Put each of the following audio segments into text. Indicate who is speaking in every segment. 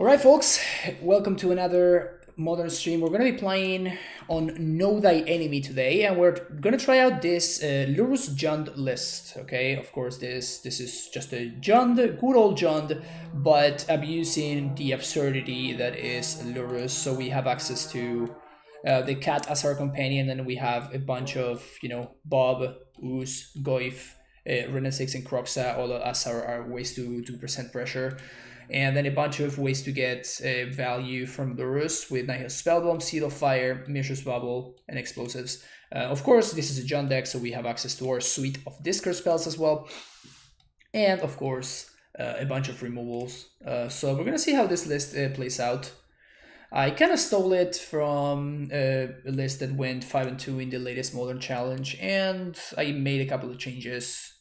Speaker 1: Alright folks, welcome to another modern stream. We're going to be playing on Know Thy Enemy today, and we're going to try out this Lurrus Jund list, okay? Of course this is just a Jund, good old Jund, but abusing the absurdity that is Lurrus, so we have access to the cat as our companion, and we have a bunch of, Bob, Ooze, Goif, Renesix, and Croxa, all as our ways to present pressure. And then a bunch of ways to get value from Lurrus with Nihil's Spellbomb, Seal of Fire, Mishra's Bubble, and Explosives. Of course, this is a Jund deck, so we have access to our suite of discard spells as well. And of course, a bunch of removals. So we're going to see how this list plays out. I kind of stole it from a list that went 5-2 in the latest Modern Challenge, and I made a couple of changes.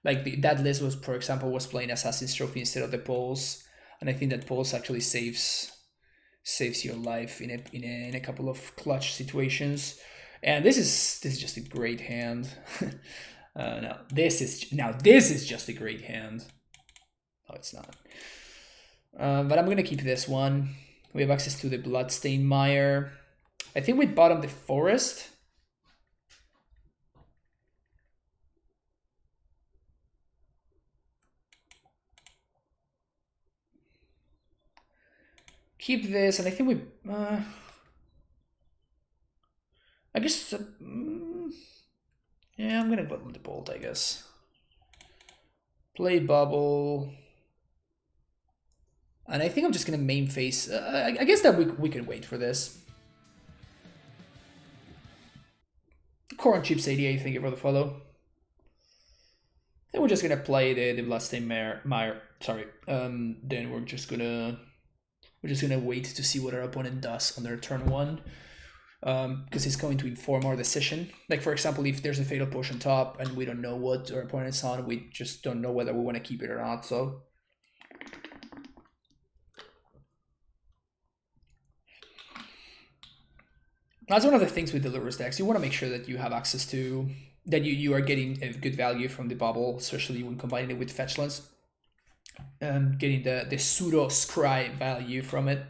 Speaker 1: Like that list was, for example, was playing Assassin's Trophy instead of the Pulse, and I think that Pulse actually saves your life in a couple of clutch situations. And this is just a great hand. No, this is just a great hand. No, it's not. But I'm gonna keep this one. We have access to the Bloodstained Mire. I think we bottomed the Forest. Keep this, and I think we. I guess. Yeah, I'm gonna bottom the Bolt, I guess. Play Bubble. And I think I'm just gonna main face. I guess that we can wait for this. Coron Chips 88, thank you for the follow. Then we're just gonna play the Bloodstained Mire. Sorry. Then we're just gonna wait to see what our opponent does on their turn one. Because it's going to inform our decision. Like, for example, if there's a Fatal Potion top and we don't know what our opponent's on, we just don't know whether we want to keep it or not, so. That's one of the things with the Lurrus decks. You want to make sure that you have access to, that you are getting a good value from the bubble, especially when combining it with fetchlands. Getting the pseudo scry value from it.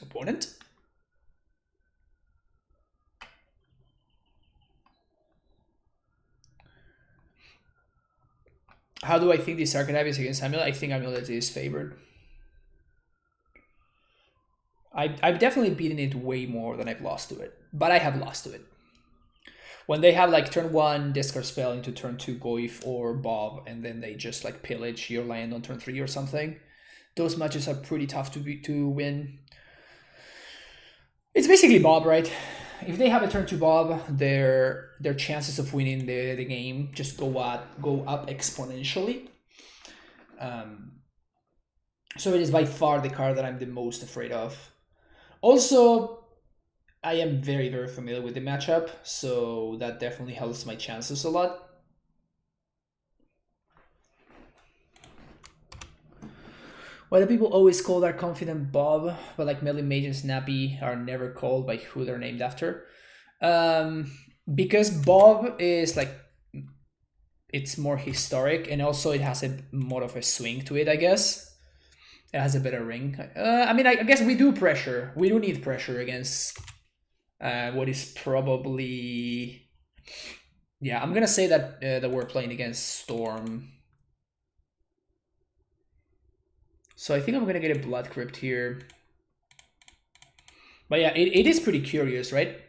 Speaker 1: Opponent. How do I think this archetype is against Amulet? I think Amulet is favored. I've definitely beaten it way more than I've lost to it, but I have lost to it. When they have like turn 1 discard spell into turn 2 Goif or Bob, and then they just like pillage your land on turn 3 or something, those matches are pretty tough to win. It's basically Bob, right? If they have a turn 2 Bob, their chances of winning the game just go up exponentially. So it is by far the card that I'm the most afraid of. Also, I am very, very familiar with the matchup, so that definitely helps my chances a lot. Why do people always call that confident Bob, but like Melee Mage and Snappy are never called by who they're named after? Because Bob is like, it's more historic, and also it has a more of a swing to it, I guess. It has a better ring. I mean, I guess we do pressure. We do need pressure against what is probably... Yeah, I'm gonna say that that we're playing against Storm. So I think I'm gonna get a Blood Crypt here. But yeah, it is pretty curious, right?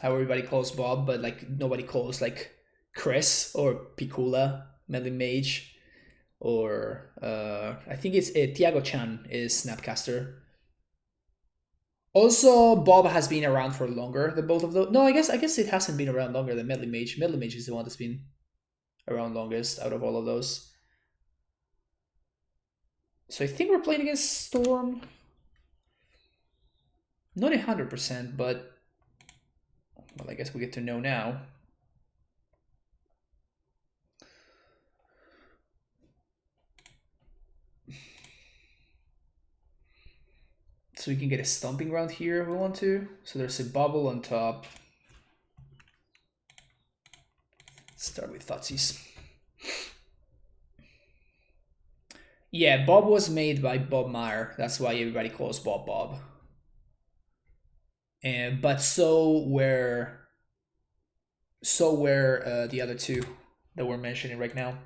Speaker 1: How everybody calls Bob, but like nobody calls like Chris or Picula, Melee Mage. Or I think it's Tiago Chan is Snapcaster. Also, Bob has been around for longer than both of those. No, I guess it hasn't been around longer than Melee Mage. Melee Mage is the one that's been around longest out of all of those. So I think we're playing against Storm. Not 100%, but well, I guess we get to know now. So we can get a stomping ground here if we want to. So there's a bubble on top. Start with Thoughtseize. Yeah, Bob was made by Bob Meyer. That's why everybody calls Bob Bob. But so were the other two that we're mentioning right now.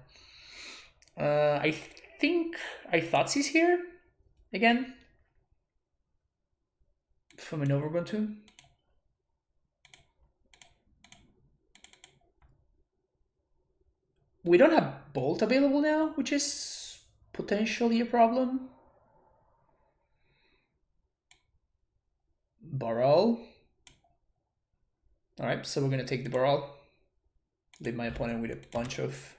Speaker 1: I think I Thoughtseize here again from an Overgrown Tomb. We don't have Bolt available now, which is potentially a problem. Baral. Alright, so we're gonna take the Baral. Leave my opponent with a bunch of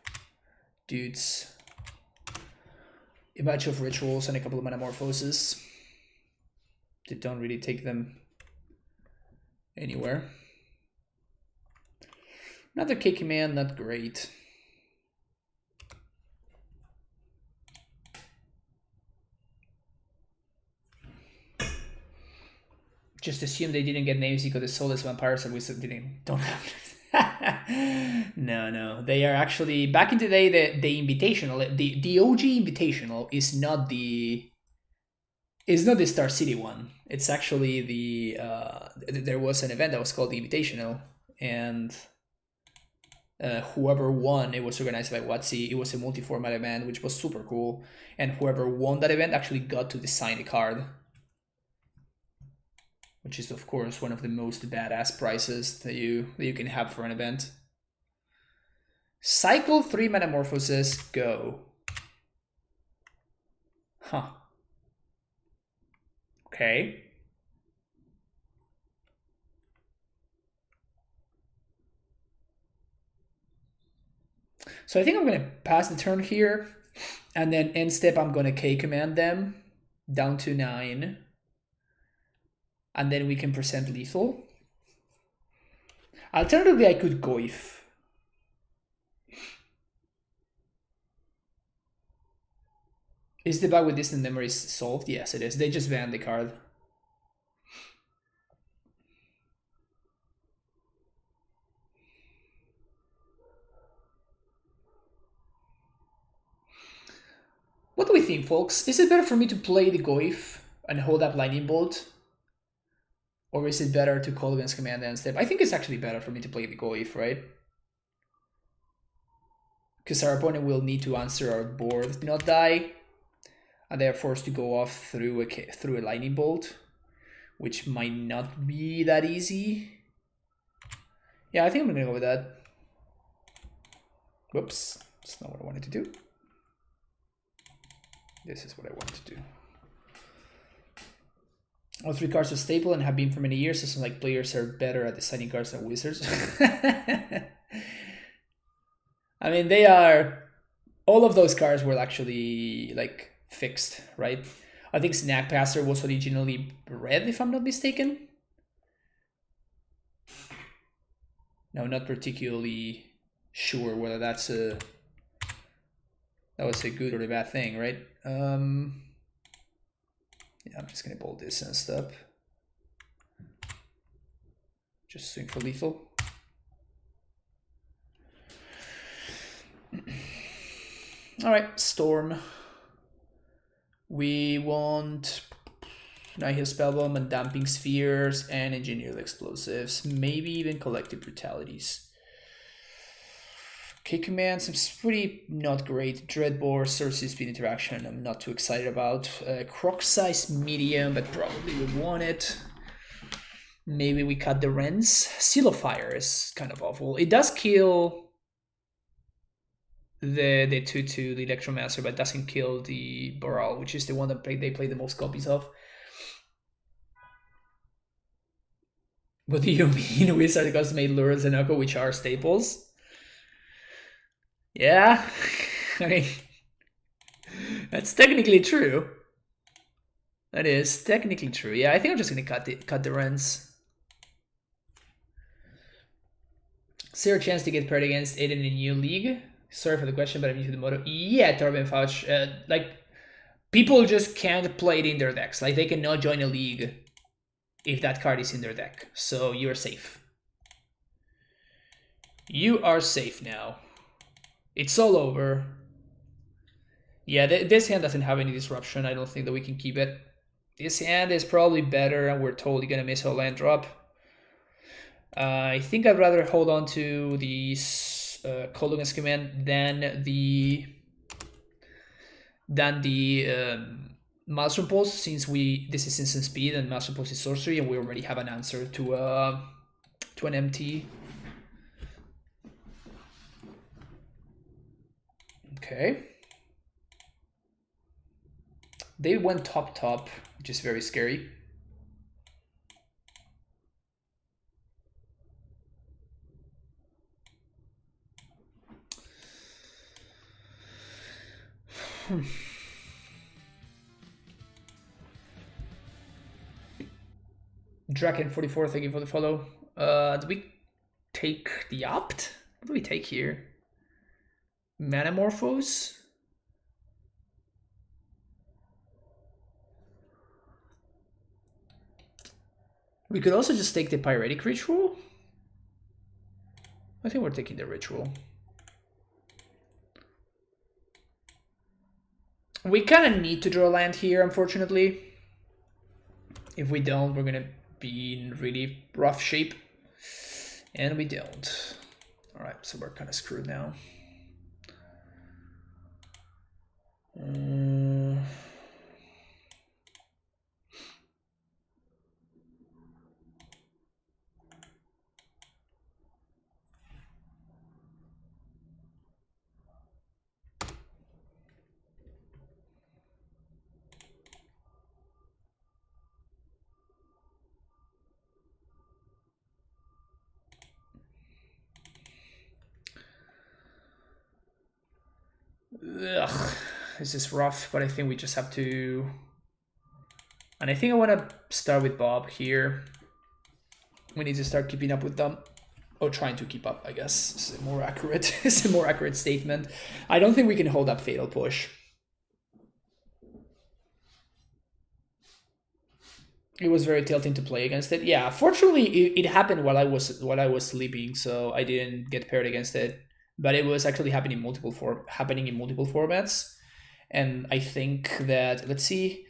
Speaker 1: dudes. A bunch of rituals and a couple of metamorphoses. They don't really take them anywhere. Another K command, not great. Just assume they didn't get names because the soulless vampires and we don't have. No. They are actually back in the day. The invitational, the OG invitational is not the Star City one. It's actually the there was an event that was called the Invitational, and whoever won, it was organized by WotC. It was a multi-format event, which was super cool. And whoever won that event actually got to design a card, which is of course one of the most badass prizes that you can have for an event. Cycle 3 Metamorphosis, go. Huh. Okay. So I think I'm gonna pass the turn here, and then end step I'm gonna K command them down to 9. And then we can present lethal. Alternatively, I could Goif. Is the bug with distant memories solved? Yes, it is. They just banned the card. What do we think, folks? Is it better for me to play the Goif and hold up Lightning Bolt? Or is it better to call against command end step? I think it's actually better for me to play the Goif, right? Because our opponent will need to answer our board, not die. And they are forced to go off through a Lightning Bolt, which might not be that easy. Yeah, I think I'm gonna go with that. Whoops, that's not what I wanted to do. This is what I wanted to do. All 3 cards are staple and have been for many years. It seems like players are better at designing cards than wizards. I mean, they are... All of those cards were actually, like, fixed, right? I think Snack Passer was originally red, if I'm not mistaken. No, not particularly sure whether that's that was a good or a bad thing, right? Yeah, I'm just gonna bold this and stop. Just swing for lethal. All right, Storm. We want Nihil Spellbomb and Damping Spheres and Engineered Explosives, maybe even Collective Brutalities. K command seems pretty not great. Dreadbore, Cersei Speed Interaction, I'm not too excited about. Croc Size Medium, but probably would want it. Maybe we cut the Wrens. Seal of Fire is kind of awful. It does kill the 2/2, the Electromancer, but doesn't kill the Baral, which is the one that they play the most copies of. What do you mean? Wizard Gods made Lurrus and Oko, which are staples? Yeah, I mean, that's technically true. That is technically true. Yeah, I think I'm just gonna cut the Wrens. Is there a chance to get paired against Aiden in a new league? Sorry for the question, but I'm new to the motto. Yeah, Torben Fauch. Like, people just can't play it in their decks. Like, they cannot join a league if that card is in their deck. So you're safe. You are safe now. It's all over. Yeah, this hand doesn't have any disruption. I don't think that we can keep it. This hand is probably better, and we're totally gonna miss our land drop. I think I'd rather hold on to the Kolugans command than the Maelstrom Pulse, since this is instant speed and Maelstrom Pulse is sorcery, and we already have an answer to an MT. Okay. They went top, which is very scary. Draken44, thank you for the follow. Do we take the opt? What do we take here? Manamorphose? We could also just take the Pyretic Ritual. I think we're taking the Ritual. We kind of need to draw land here, unfortunately. If we don't, we're going to be in really rough shape. And we don't. Alright, so we're kind of screwed now. Ugh, this is rough, but I think we just have to... And I think I want to start with Bob here. We need to start keeping up with them. Or trying to keep up, I guess. It's a more accurate, it's a more accurate statement. I don't think we can hold up Fatal Push. It was very tilting to play against it. Yeah, fortunately, it happened while I was sleeping, so I didn't get paired against it. But it was actually happening in multiple formats, and I think that, let's see.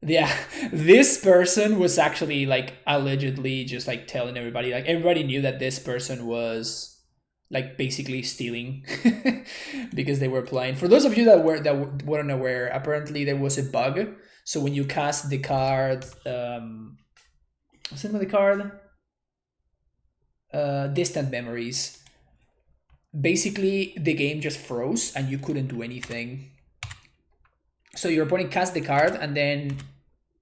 Speaker 1: Yeah, this person was actually like allegedly just like telling everybody, like everybody knew that this person was like basically stealing because they were playing. For those of you that weren't aware, apparently there was a bug. So when you cast the card, what's the name of the card? Distant Memories. Basically, the game just froze and you couldn't do anything. So your opponent cast the card and then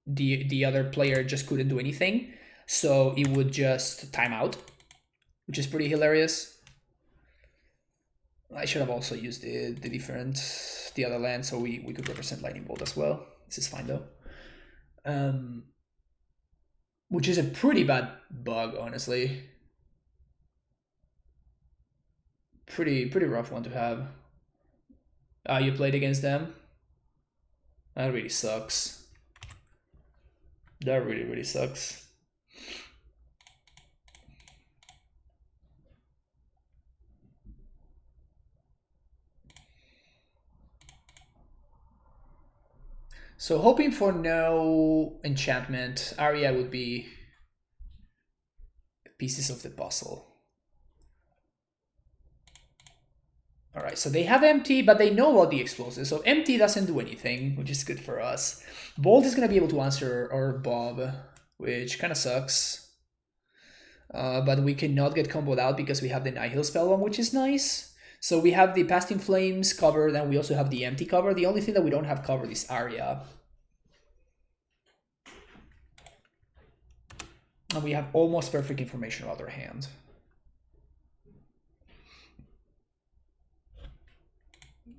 Speaker 1: the other player just couldn't do anything. So it would just time out, which is pretty hilarious. I should have also used the other land so we could represent Lightning Bolt as well. This is fine though. Which is a pretty bad bug, honestly. Pretty rough one to have. You played against them? That really sucks. That really sucks. So hoping for no enchantment, Arya would be pieces of the puzzle. Alright, so they have empty, but they know about the explosives. So empty doesn't do anything, which is good for us. Bolt is going to be able to answer our Bob, which kind of sucks. But we cannot get comboed out because we have the Nihil spell one, which is nice. So we have the Pasting Flames covered, and we also have the empty cover. The only thing that we don't have covered is Arya. And we have almost perfect information about their hand.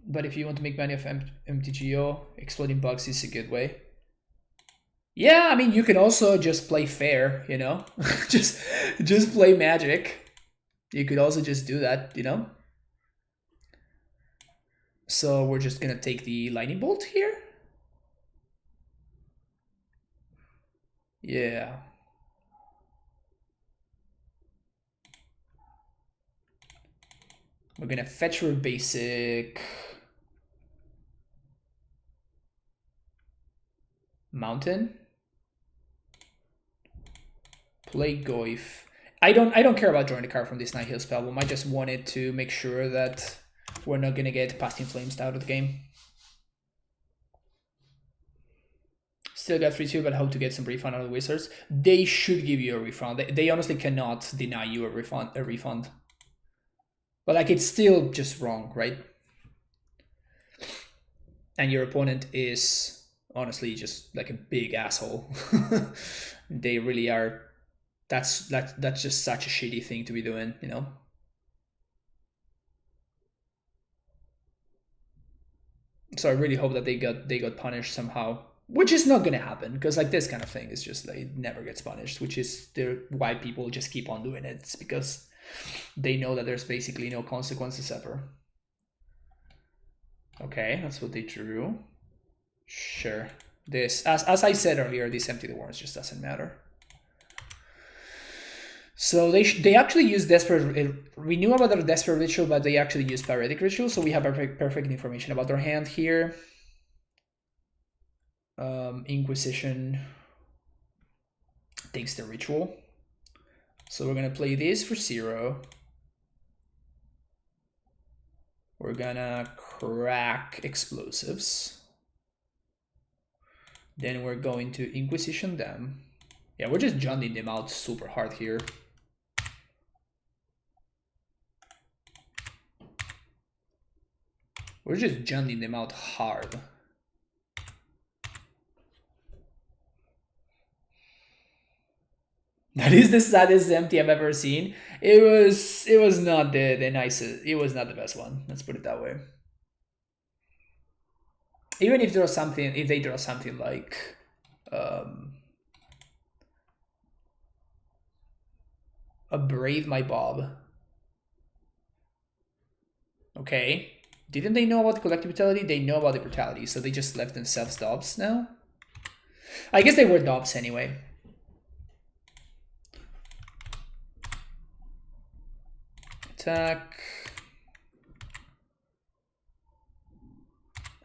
Speaker 1: But if you want to make money off MTGO, Exploding Bugs is a good way. Yeah, I mean, you can also just play fair, you know? just play Magic. You could also just do that, you know? So we're just gonna take the Lightning Bolt here. Yeah. We're gonna fetch our basic mountain. Play Goif. I don't care about drawing the card from this Nihil Spellbomb. I just wanted to make sure that we're not gonna get Past in Flames out of the game. Still got 3-2, but hope to get some refund out of the Wizards. They should give you a refund. They honestly cannot deny you a refund. But like, it's still just wrong, right? And your opponent is honestly just like a big asshole. They really are. That's just such a shitty thing to be doing, you know? So I really hope that they got punished somehow, which is not gonna happen, because like this kind of thing is just like, it never gets punished, which is why people just keep on doing it. It's because they know that there's basically no consequences ever. Okay, that's what they drew. Sure. This, as I said earlier, this Empty the Worms just doesn't matter. So they actually use Desperate. We knew about their Desperate Ritual, but they actually use Pyretic Ritual, so we have perfect information about their hand here. Inquisition takes the Ritual. So we're gonna play this for 0. We're gonna crack Explosives. Then we're going to Inquisition them. Yeah, we're just Jundin them out super hard here. We're just Jundin them out hard. That is the saddest empty I've ever seen. It was not the nicest. It was not the best one. Let's put it that way. Even if there's something, if they draw something like a Brave My Bob. Okay. Didn't they know about the collective brutality? They know about the brutality, so they just left themselves dobs now? I guess they were dobs anyway. Attack.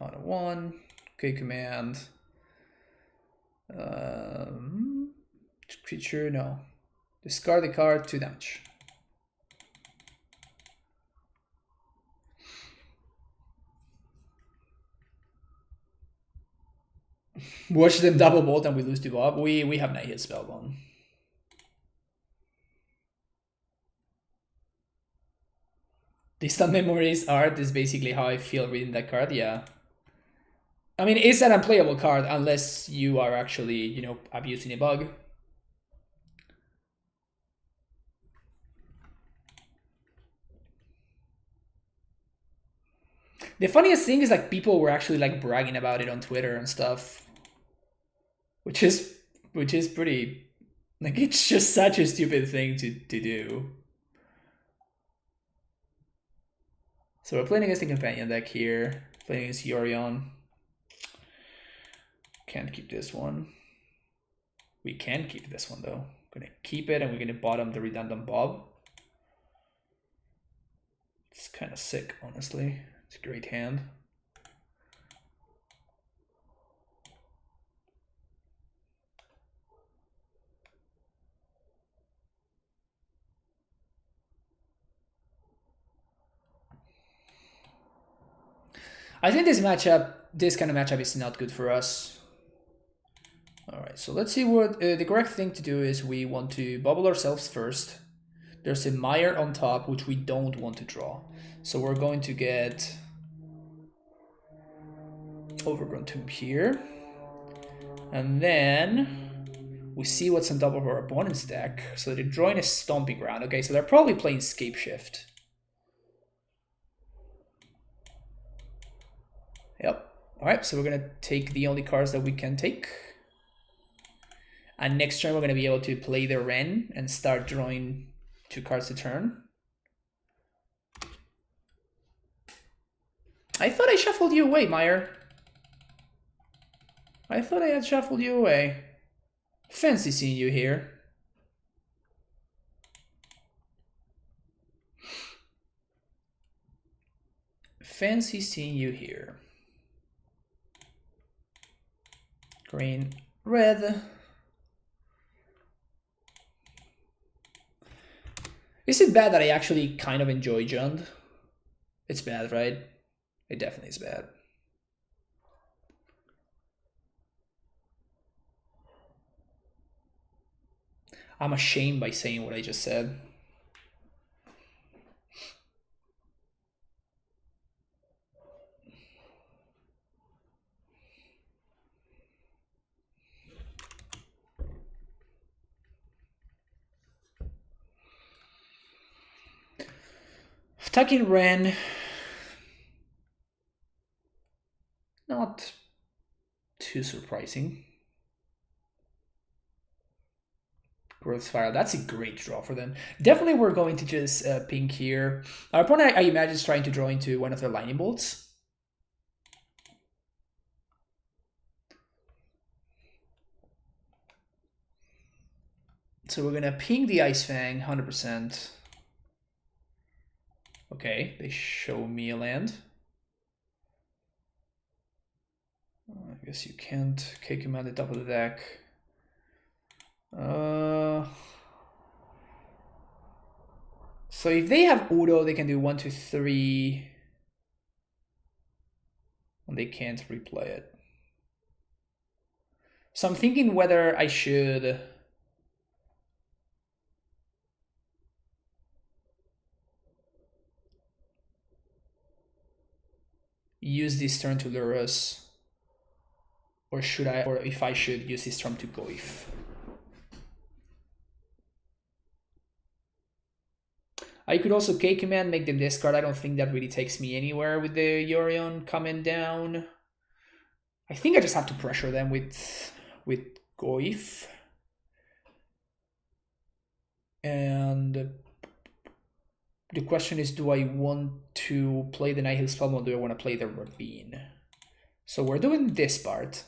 Speaker 1: On a 1. Okay, command. Creature, no. Discard the card, 2 damage. Watch them double bolt and we lose to Bob. We have not hit Spellbomb. Distant Memories art is basically how I feel reading that card, yeah. I mean, it's an unplayable card unless you are actually, you know, abusing a bug. The funniest thing is like people were actually like bragging about it on Twitter and stuff, which is pretty, like, it's just such a stupid thing to do. So we're playing against the companion deck here, playing against Yorion. Can't keep this one. We can keep this one though. Gonna keep it and we're gonna bottom the redundant Bob. It's kind of sick, honestly. It's a great hand. I think this matchup, this kind of matchup is not good for us. All right, so let's see what the correct thing to do is. We want to bubble ourselves first. There's a Mire on top, which we don't want to draw. So we're going to get Overgrown Tomb here. And then we see what's on top of our opponent's deck. So they're drawing a Stomping Ground. Okay, so they're probably playing Scapeshift. Yep. All right, so we're going to take the only cards that we can take. And next turn, we're going to be able to play the Wren and start drawing 2 cards a turn. I thought I shuffled you away, Mire. I thought I had shuffled you away. Fancy seeing you here. Fancy seeing you here. Green, red. Is it bad that I actually kind of enjoy Jund? It's bad, right? It definitely is bad. I'm ashamed by saying what I just said. Attacking Ren. Not too surprising. Growth Spiral, that's a great draw for them. Definitely we're going to just pink here. Our opponent, I imagine, is trying to draw into one of their lightning bolts. So we're gonna ping the Ice Fang, 100%. Okay, they show me a land. I guess you can't kick him at the top of the deck. So if they have Udo, they can do 1, 2, 3. And they can't replay it. So I'm thinking whether I should use this turn to Lurrus, or if I should use this turn to Goif. I could also K-Command, make them discard. I don't think that really takes me anywhere with the Yorion coming down. I think I just have to pressure them with Goif. And the question is, do I want to play the Nihil Spell or do I want to play the Ravine? So we're doing this part.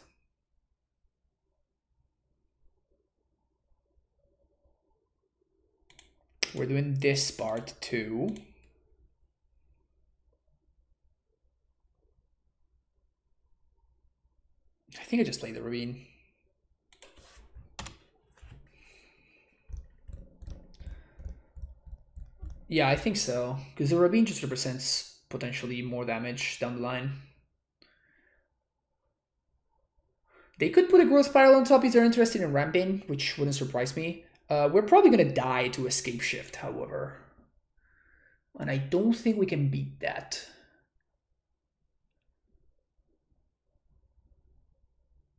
Speaker 1: We're doing this part too. I think I just played the Ravine. Yeah, I think so. Because the Ravine just represents potentially more damage down the line. They could put a Growth Spiral on top if they're interested in ramping, which wouldn't surprise me. We're probably going to die to Scapeshift, however. And I don't think we can beat that.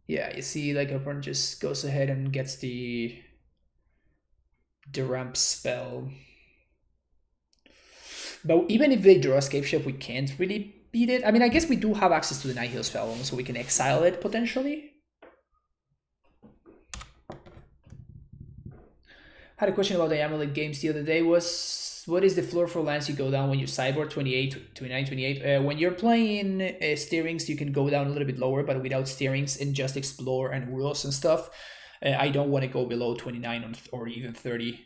Speaker 1: Yeah, you see, like, everyone just goes ahead and gets the ramp spell. But even if they draw Scapeshift, we can't really beat it. I mean, I guess we do have access to the Nihil spell, so we can exile it, potentially. Had a question about the Amulet games the other day. What is the floor for lands you go down when you sideboard? 28, 29, 28. When you're playing steerings, you can go down a little bit lower, but without steerings and just explore and rules and stuff. I don't want to go below 29 or even 30.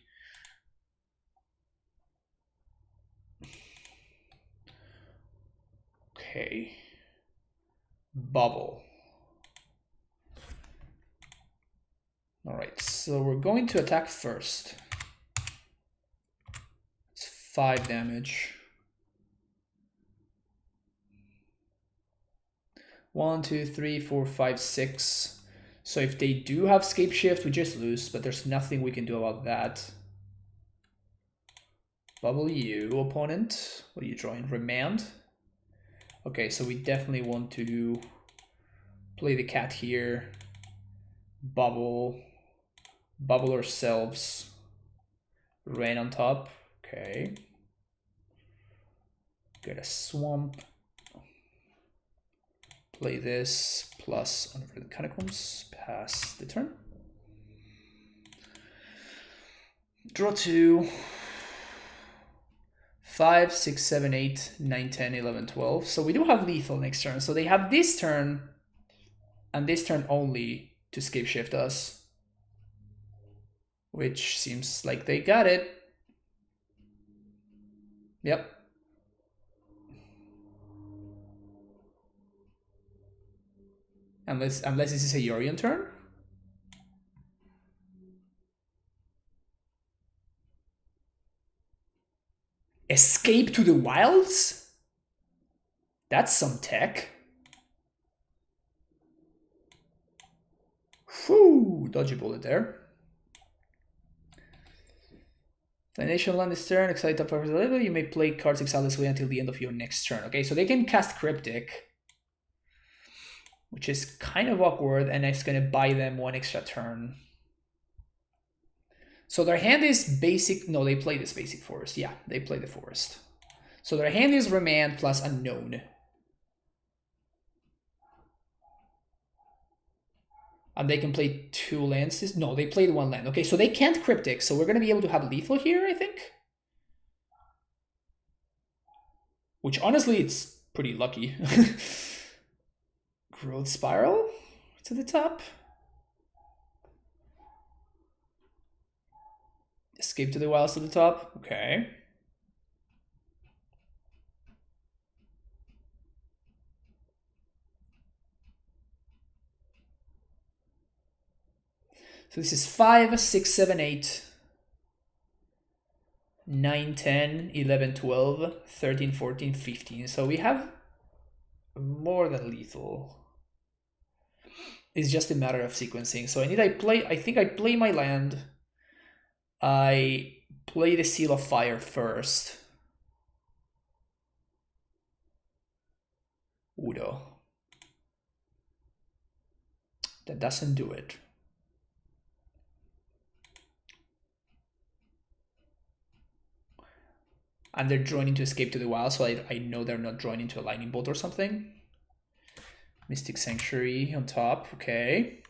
Speaker 1: Okay. Bubble. All right, so we're going to attack first. It's 5 damage. 1, 2, 3, 4, 5, 6. So if they do have Scapeshift, we just lose, but there's nothing we can do about that. Bubble you, opponent. What are you drawing? Remand? Okay, so we definitely want to play the cat here. Bubble ourselves. Rain on top. Okay. Get a swamp. Play this plus Untitled Catacombs. Pass the turn. Draw 2. 5, 6, 7, 8, 9, 10, 11, 12. So we do have lethal next turn. So they have this turn and this turn only to Scapeshift us, which seems like they got it. Yep. Unless this is a Yorion turn. Escape to the wilds? That's some tech. Whew, dodgy bullet there. Nation land this turn, exile top of the you may play cards exile this way until the end of your next turn. Okay, so they can cast Cryptic, which is kind of awkward, and it's gonna buy them one extra turn. So their hand is basic. No, they play this basic forest. Yeah, they play the forest. So their hand is Remand plus Unknown. And they can play 2 lands. No, they played 1 land. Okay, so they can't Cryptic, so we're going to be able to have lethal here, I think. Which, honestly, it's pretty lucky. Growth Spiral to the top. Escape to the Wilds to the top. Okay. So this is 5, 6, 7, 8, 9, 10, 11, 12, 13, 14, 15. So we have more than lethal. It's just a matter of sequencing. So I think I play my land. I play the Seal of Fire first. Udo. That doesn't do it. And they're drawing into Escape to the Wild, so I know they're not drawing into a Lightning Bolt or something. Mystic Sanctuary on top, okay.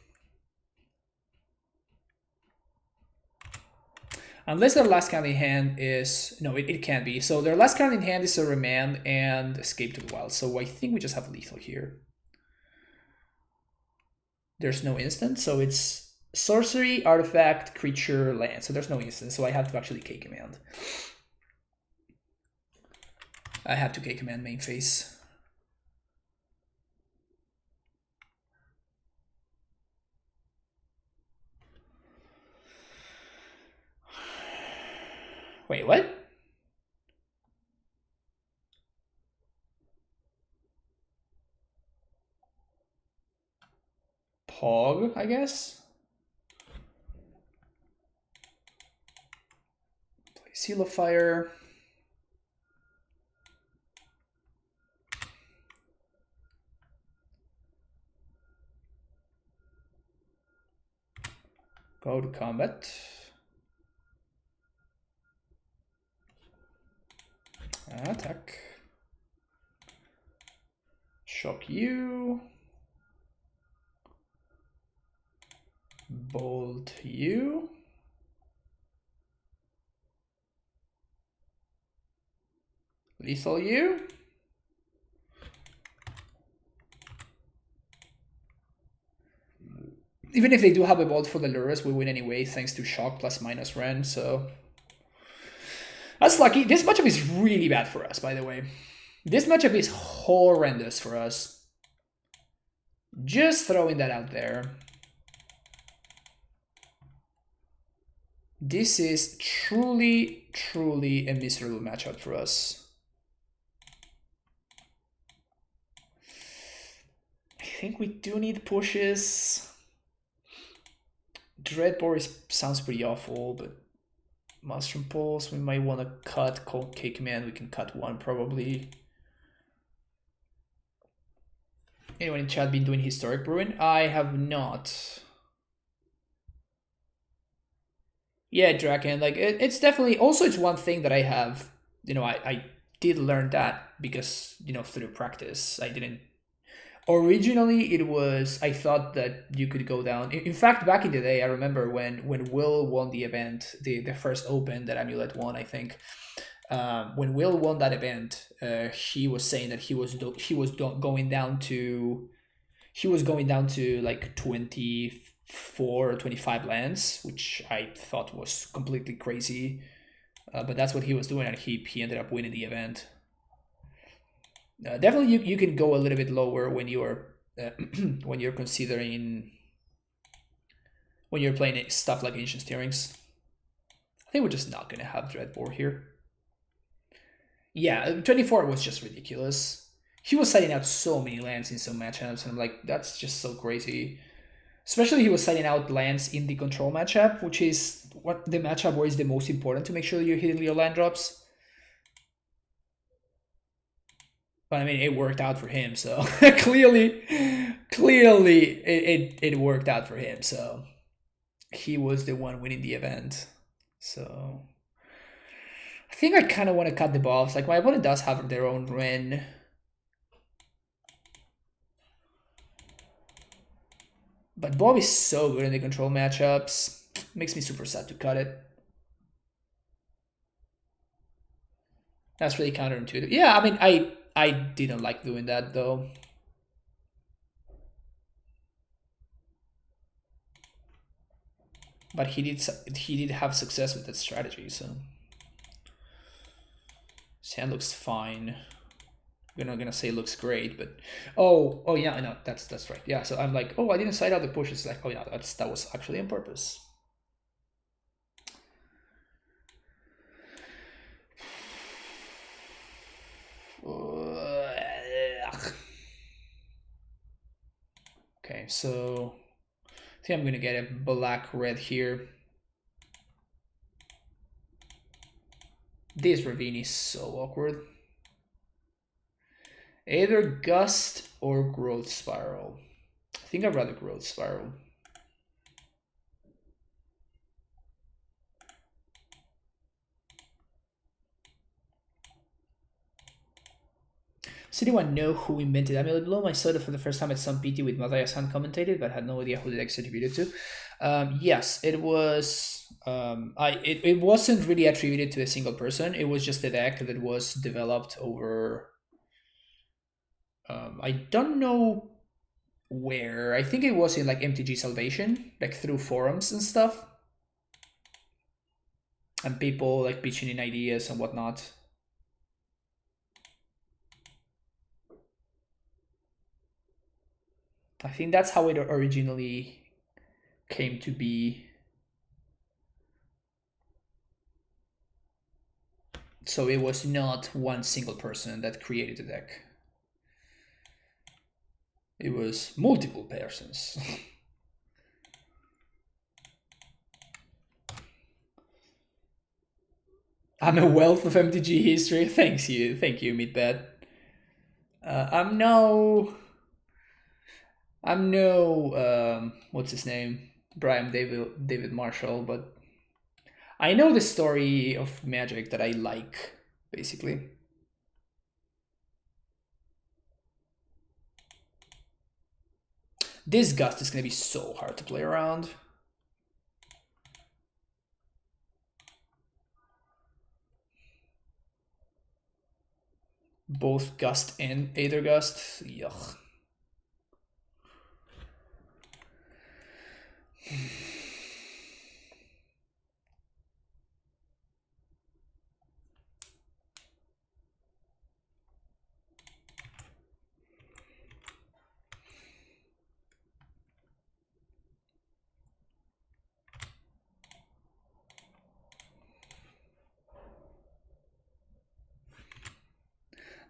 Speaker 1: Unless their last card in hand is... No, it can't be. So their last card in hand is a Remand and Escape to the Wild. So I think we just have lethal here. There's no instant, so it's sorcery, artifact, creature, land. So there's no instant, so I have to actually K-Command. I have to K-Command main phase. Wait, what? Pog, I guess? Play Seal of Fire. Go to combat. Attack. Shock you. Bolt you. Lethal you. Even if they do have a bolt for the Lurrus, we win anyway, thanks to shock plus minus Ren, so... That's lucky. This matchup is really bad for us, by the way. This matchup is horrendous for us. Just throwing that out there. This is truly, truly a miserable matchup for us. I think we do need pushes. Dreadbore sounds pretty awful, but Mushroom Pulse, we might want to cut K-Command. We can cut 1 probably. Anyone in chat been doing Historic Bruin? I have not. Yeah, Draken, like it's definitely also it's one thing that I have, you know, I did learn that because, you know, through practice. I didn't originally it was I thought that you could go down. In fact, back in the day, I remember when Will won the event, the first Open that Amulet won, I think. When Will won that event, he was saying that he was going down to like 24 or 25 lands, which I thought was completely crazy. But that's what he was doing, and he ended up winning the event. Definitely, you can go a little bit lower when you are when you're considering when you're playing stuff like Ancient Steerings. I think we're just not gonna have Dreadbore here. Yeah, 24 was just ridiculous. He was setting out so many lands in some matchups, and I'm like, that's just so crazy. Especially he was setting out lands in the control matchup, which is what the matchup where is the most important to make sure you're hitting your land drops. But I mean, it worked out for him, so clearly it worked out for him. So he was the one winning the event. So I think I kind of want to cut the buffs. Like my opponent does have their own Ren. But Bob is so good in the control matchups. Makes me super sad to cut it. That's really counterintuitive. Yeah, I mean, I didn't like doing that though. But he did have success with that strategy, so his hand looks fine. I'm not gonna say looks great, but oh yeah, no, that's right. Yeah, so I'm like, oh, I didn't side out the push. It's like, oh yeah, that was actually on purpose. Okay, so I think I'm gonna get a black-red here. This ravine is so awkward. Either Gust or Growth Spiral. I think I'd rather Growth Spiral. Does anyone know who invented Amulet Bloom? I saw it for the first time at some PT with Matthias Han commentated, but had no idea who the deck attributed to. Yes, it was. It wasn't really attributed to a single person. It was just a deck that was developed over. I don't know where. I think it was in like MTG Salvation, like through forums and stuff, and people like pitching in ideas and whatnot. I think that's how it originally came to be. So it was not one single person that created the deck. It was multiple persons. I'm a wealth of MTG history. Thank you, Meatbed. I'm no, what's his name? Brian David Marshall, but I know the story of Magic that I like, basically. This Gust is gonna be so hard to play around. Both Gust and Aether Gust. Yuck.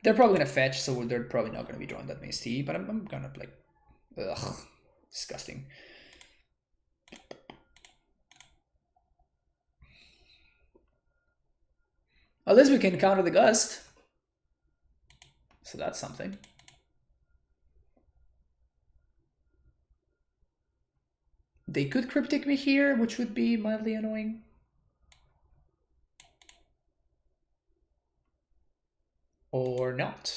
Speaker 1: They're probably gonna fetch, so they're probably not gonna be drawing that many but I'm gonna like, ugh, disgusting. At least we can counter the Gust. So that's something. They could Cryptic me here, which would be mildly annoying. Or not.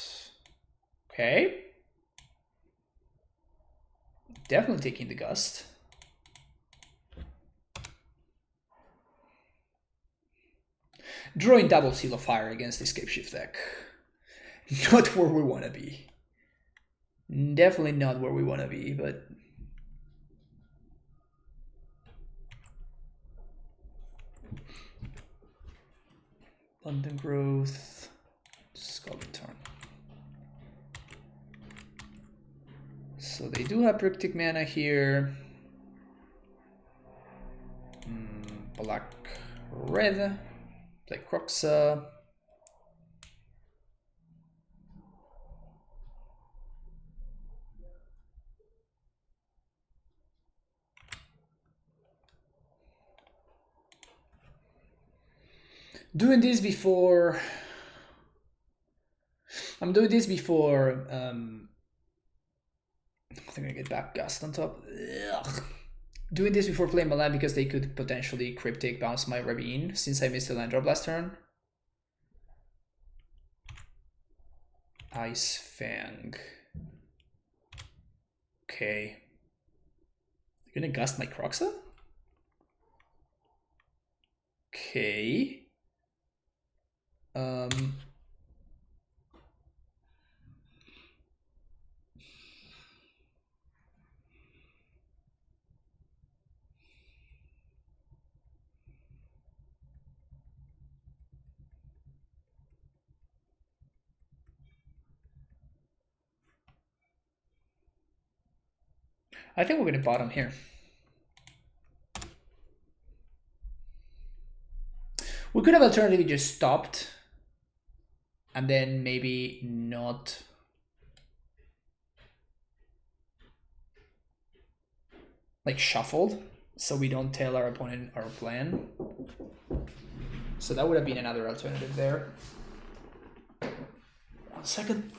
Speaker 1: Okay. Definitely taking the Gust. Drawing double Seal of Fire against the Scapeshift deck. Not where we want to be. Definitely not where we want to be, but... London Growth... Skull Return. So So they do have Cryptic Mana here. Black, red, play Croxa. Doing this before. I'm doing this before. I think I get back Gust on top. Ugh. Doing this before playing my land because they could potentially Cryptic bounce my Ravine since I missed the land drop last turn. Ice Fang. Okay. You're gonna Gust my Croxa? Okay. I think we're gonna bottom here. We could have alternatively just stopped and then maybe not. Like shuffled, so we don't tell our opponent our plan. So that would have been another alternative there. 1 second.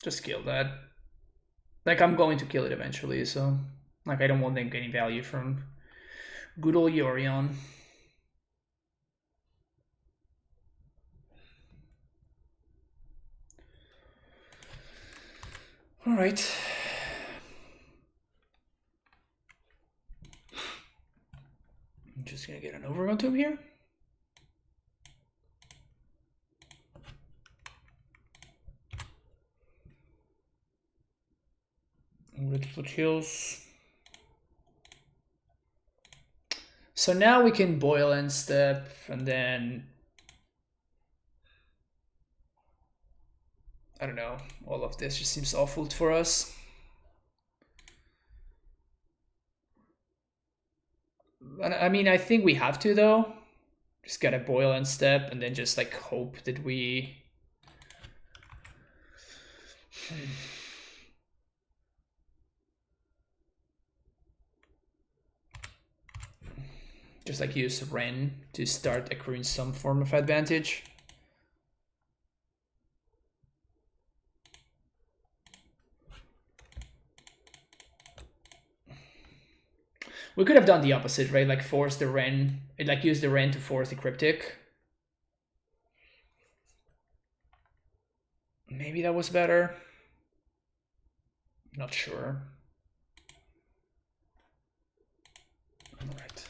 Speaker 1: Just kill that. Like, I'm going to kill it eventually, so like I don't want them getting value from good old Yorion. All right. I'm just gonna get an overrun tomb here. Little kills. So now we can boil and step, and then I don't know. All of this just seems awful for us. I mean, I think we have to though. Just gotta boil and step, and then just like hope that we. Just like use Ren to start accruing some form of advantage. We could have done the opposite, right? Like force the Ren, like use the Ren to force the Cryptic. Maybe that was better. Not sure. All right.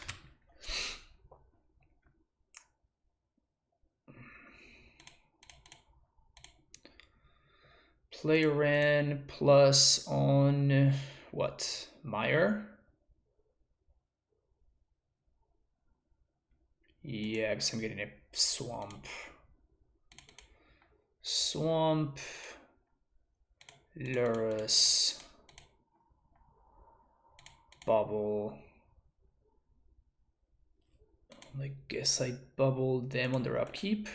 Speaker 1: Play Ren plus on what? Meyer? Yeah, because I'm getting a swamp. Swamp. Lurrus. Bubble. I guess I bubbled them on their upkeep.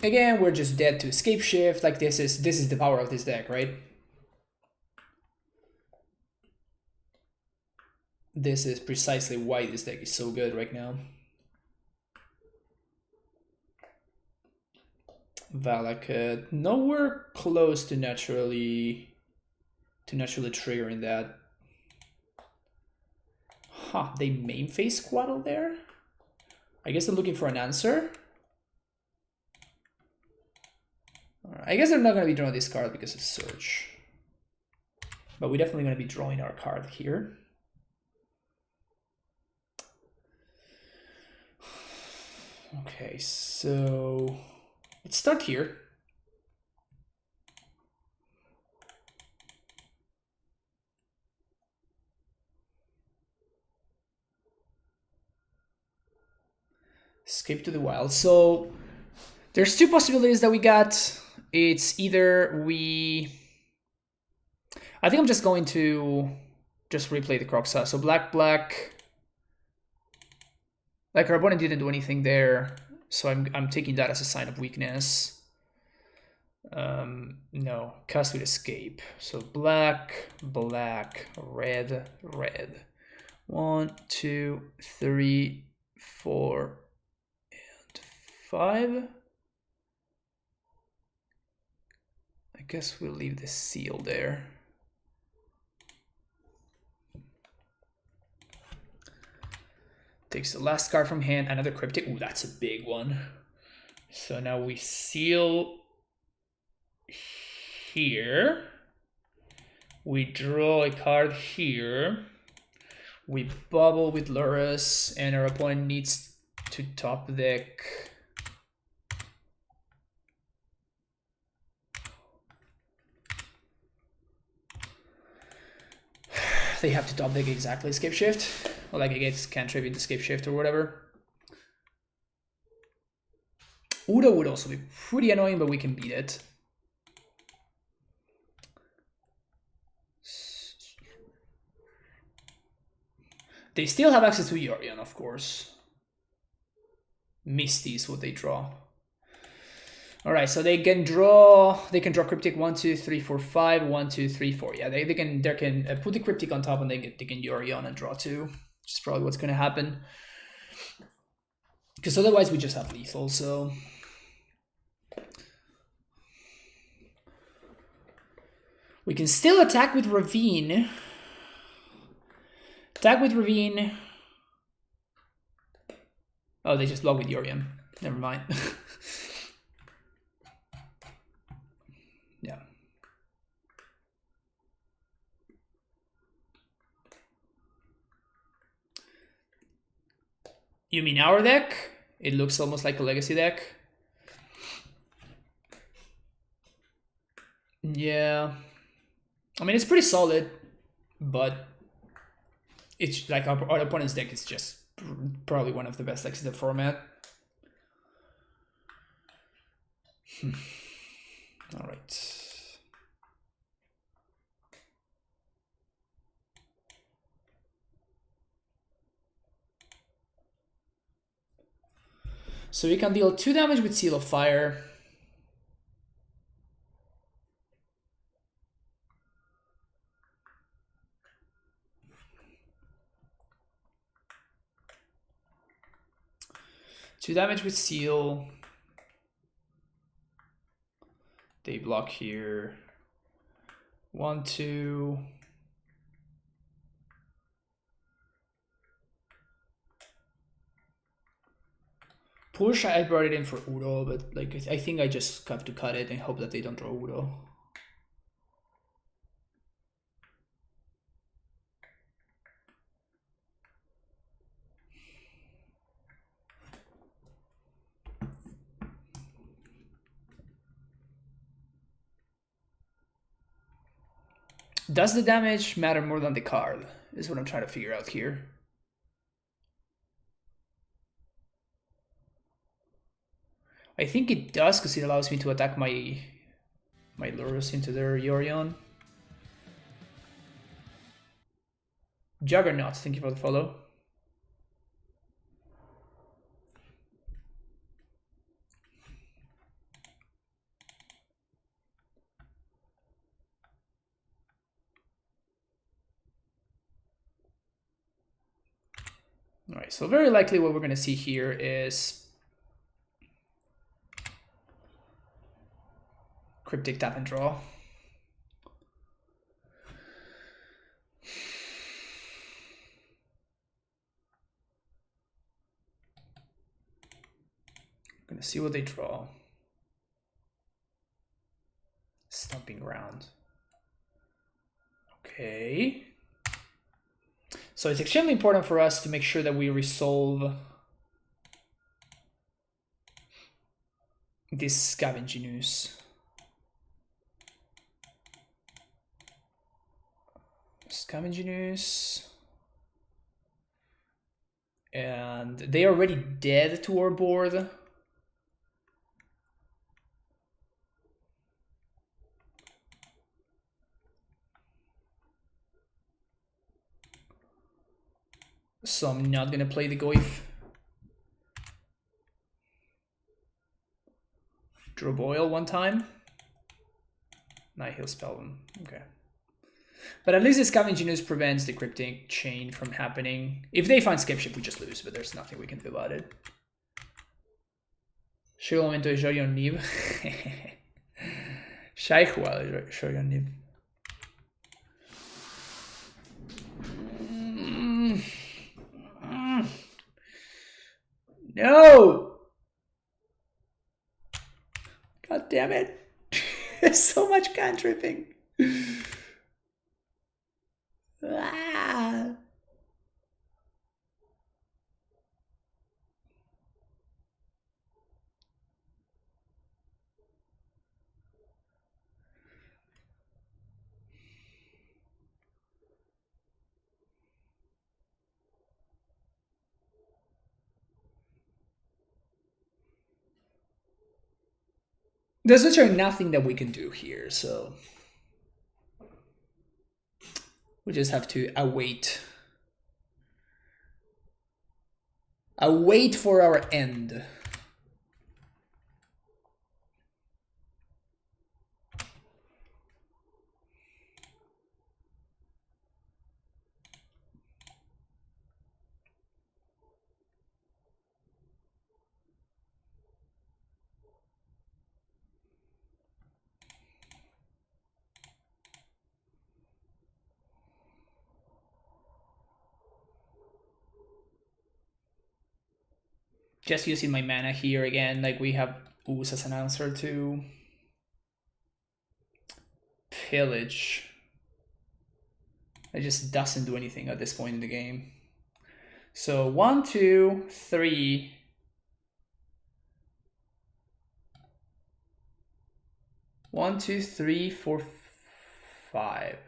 Speaker 1: Again, we're just dead to Scapeshift. Like this is the power of this deck, right? This is precisely why this deck is so good right now. Valakut, nowhere close to naturally triggering that. Huh, they main phase Squaddle there? I guess they're looking for an answer. I guess they're not going to be drawing this card because of Surge. But we're definitely going to be drawing our card here. Okay, so let's start here. Escape to the wild. So there's two possibilities that we got. It's either I think I'm just going to just replay the Croxa. So black. Like our opponent didn't do anything there, so I'm taking that as a sign of weakness. No, cast with escape. So black, red. 1, 2, 3, 4, and 5. I guess we'll leave the seal there. Takes the last card from hand, another cryptic. Ooh, that's a big one. So now we seal here. We draw a card here. We bubble with Lurrus, and our opponent needs to top deck. They have to top deck exactly Scapeshift. Or like I guess cantrip into Scapeshift or whatever. Udo would also be pretty annoying, but we can beat it. They still have access to Yorion, of course. Misty is what they draw. Alright, so they can draw cryptic 1, 2, 3, 4, 5, 1, 2, 3, 4. Yeah, they can put the cryptic on top and they can Yorion and draw 2. Which is probably what's gonna happen. Because otherwise we just have lethal, so. We can still attack with Ravine. Oh, they just block with Yorion. Never mind. Yeah. You mean our deck? It looks almost like a legacy deck. Yeah. I mean, it's pretty solid, but it's like our opponent's deck is just probably one of the best decks in the format. All right. So we can deal 2 damage with Seal of Fire. Two damage with Seal. They block here. 1, 2. Push, I brought it in for Udo, but like I think I just have to cut it and hope that they don't draw Udo. Does the damage matter more than the card? Is what I'm trying to figure out here. I think it does because it allows me to attack my Lurrus into their Yorion. Juggernaut, thank you for the follow. All right, so very likely what we're going to see here is cryptic tap and draw. Gonna see what they draw. Stomping ground. Okay. So it's extremely important for us to make sure that we resolve this scavenging ooze. Scavenging ooze. And they are already dead to our board. So I'm not gonna play the Goif. Draw Boil one time. Nah, he'll spell them. Okay. But at least the Scavenging Ooze prevents the Cryptic Chain from happening. If they find Scapeshift, we just lose, but there's nothing we can do about it. Llega el momento de Yorion Nib. Ya he jugado Yorion Nib. No! God damn it. There's so much cantripping. Ah. There's literally nothing that we can do here, so we just have to await. Await for our end. Just using my mana here again, like we have Ooze as an answer to Pillage. It just doesn't do anything at this point in the game. So 1, 2, 3. 1, 2, 3, 4, 5.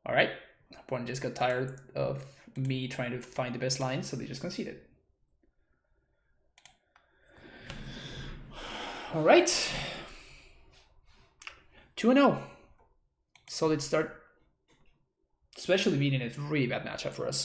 Speaker 1: All right. Opponent just got tired of me trying to find the best line, so they just conceded. All right. 2-0. Solid start. Especially being in a really bad matchup for us.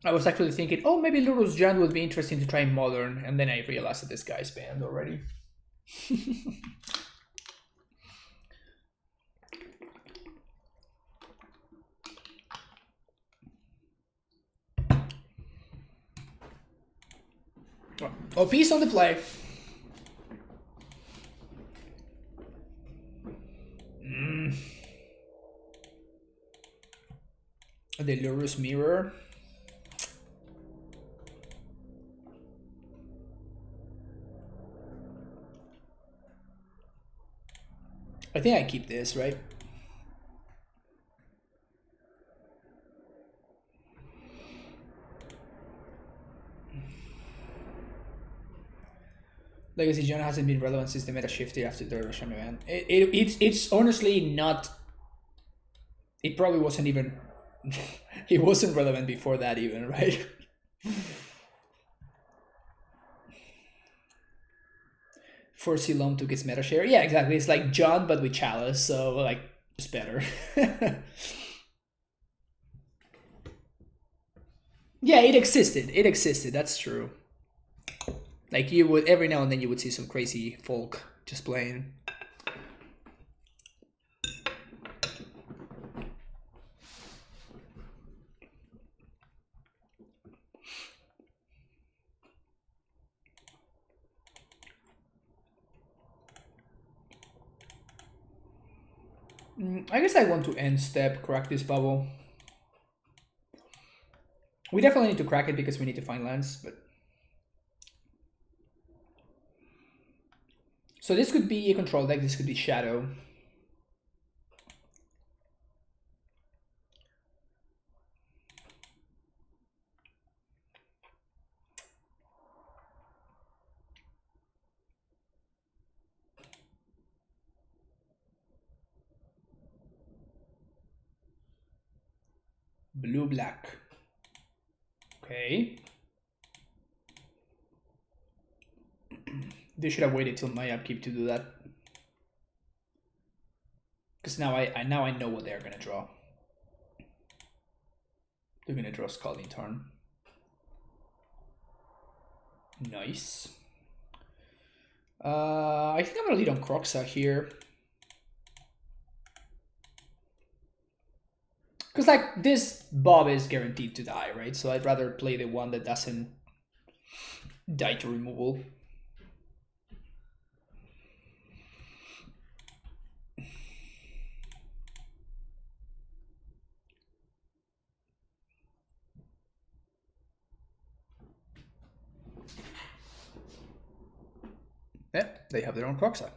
Speaker 1: I was actually thinking, oh, maybe Lurrus Jund would be interesting to try Modern, and then I realized that this guy's banned already. Oh, piece on the play. The Lurrus Mirror. I think I keep this, right? Legacy John hasn't been relevant since the meta shifted after the Russian event. It's honestly not. It probably wasn't even. It wasn't relevant before that even, right? Force Silom took its meta share. Yeah, exactly. It's like John, but with Chalice, so like just better. Yeah, it existed. It existed. That's true. Like you would every now and then you would see some crazy folk just playing. I guess I want to end step, crack this bubble. We definitely need to crack it because we need to find lands, but so this could be a control deck, this could be Shadow. Blue black. Okay. They should have waited till my upkeep to do that. Because now I know what they're gonna draw. They're gonna draw Scalding Tarn. Nice. I think I'm gonna lead on Croxa here. Because like this Bob is guaranteed to die, right? So I'd rather play the one that doesn't die to removal. Yeah, they have their own Croxa.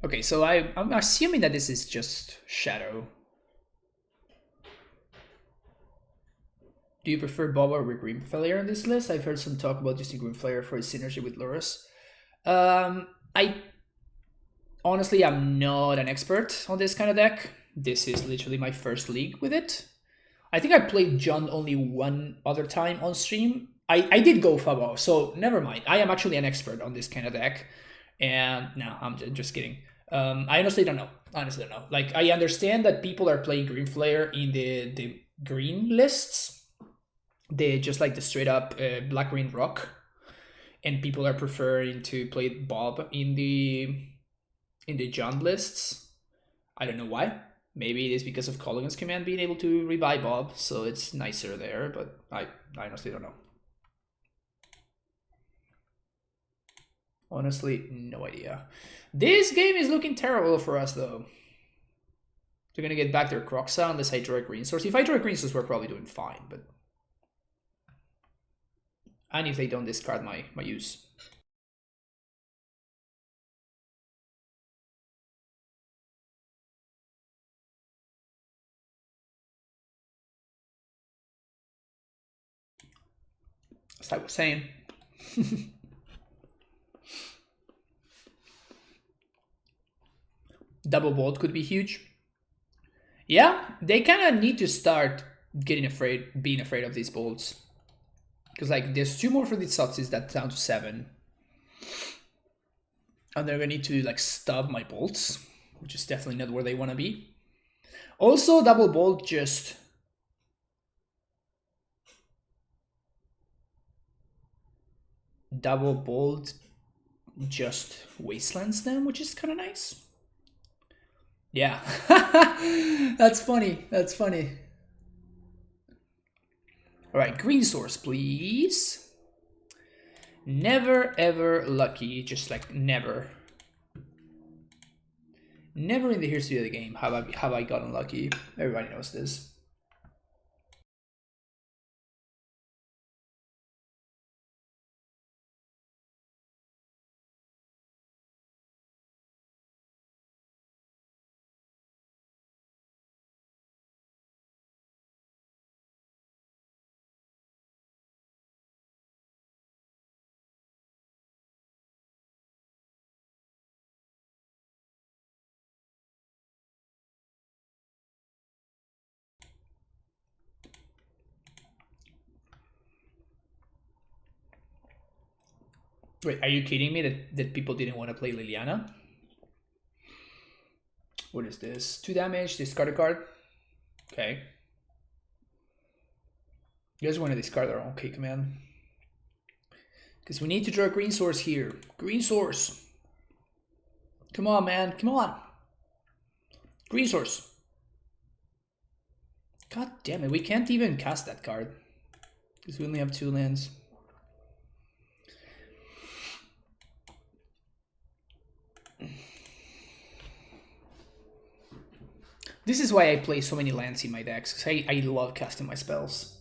Speaker 1: Okay, so I'm assuming that this is just Shadow. Do you prefer Bob or Green Flare on this list? I've heard some talk about using Green Flare for its synergy with Lurrus. I honestly am not an expert on this kind of deck. This is literally my first league with it. I think I played Jund only one other time on stream. I did go Fabo, so never mind. I am actually an expert on this kind of deck. And no, I'm just kidding. I honestly don't know. Like, I understand that people are playing Green Flare in the green lists. They just like the straight up black green rock, and people are preferring to play Bob in the Jund lists. I don't know why. Maybe it is because of Colligan's command being able to rebuy Bob, so it's nicer there, but I honestly don't know. Honestly, no idea. This game is looking terrible for us, though. They're gonna get back their Croxa unless I draw a green source. If I draw a green source, we're probably doing fine, but... And if they don't discard my use. As I was saying. Double Bolt could be huge. Yeah, they kind of need to start being afraid of these bolts. Because like there's 2 more for these Satsis, that's down to 7. And they're gonna need to like stub my bolts, which is definitely not where they want to be. Also, Double Bolt just... Double Bolt just wastelands them, which is kind of nice. Yeah, that's funny. That's funny. All right, green source, please. Never ever lucky, just like never. Never in the history of the game have I gotten lucky. Everybody knows this. Wait, are you kidding me that people didn't want to play Liliana? What is this? 2 damage, discard a card. Okay. You guys want to discard our own key command. Because we need to draw a green source here. Green source. Come on, man. Come on. Green source. God damn it. We can't even cast that card. Because we only have 2 lands. This is why I play so many lands in my decks. Because I love casting my spells.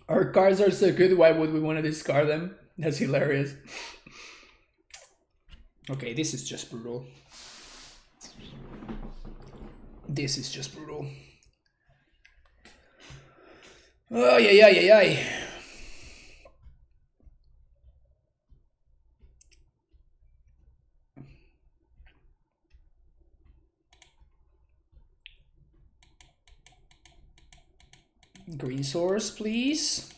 Speaker 1: Our cards are so good, why would we want to discard them? That's hilarious. Okay, this is just brutal. This is just brutal. Oh, yeah. Green source, please.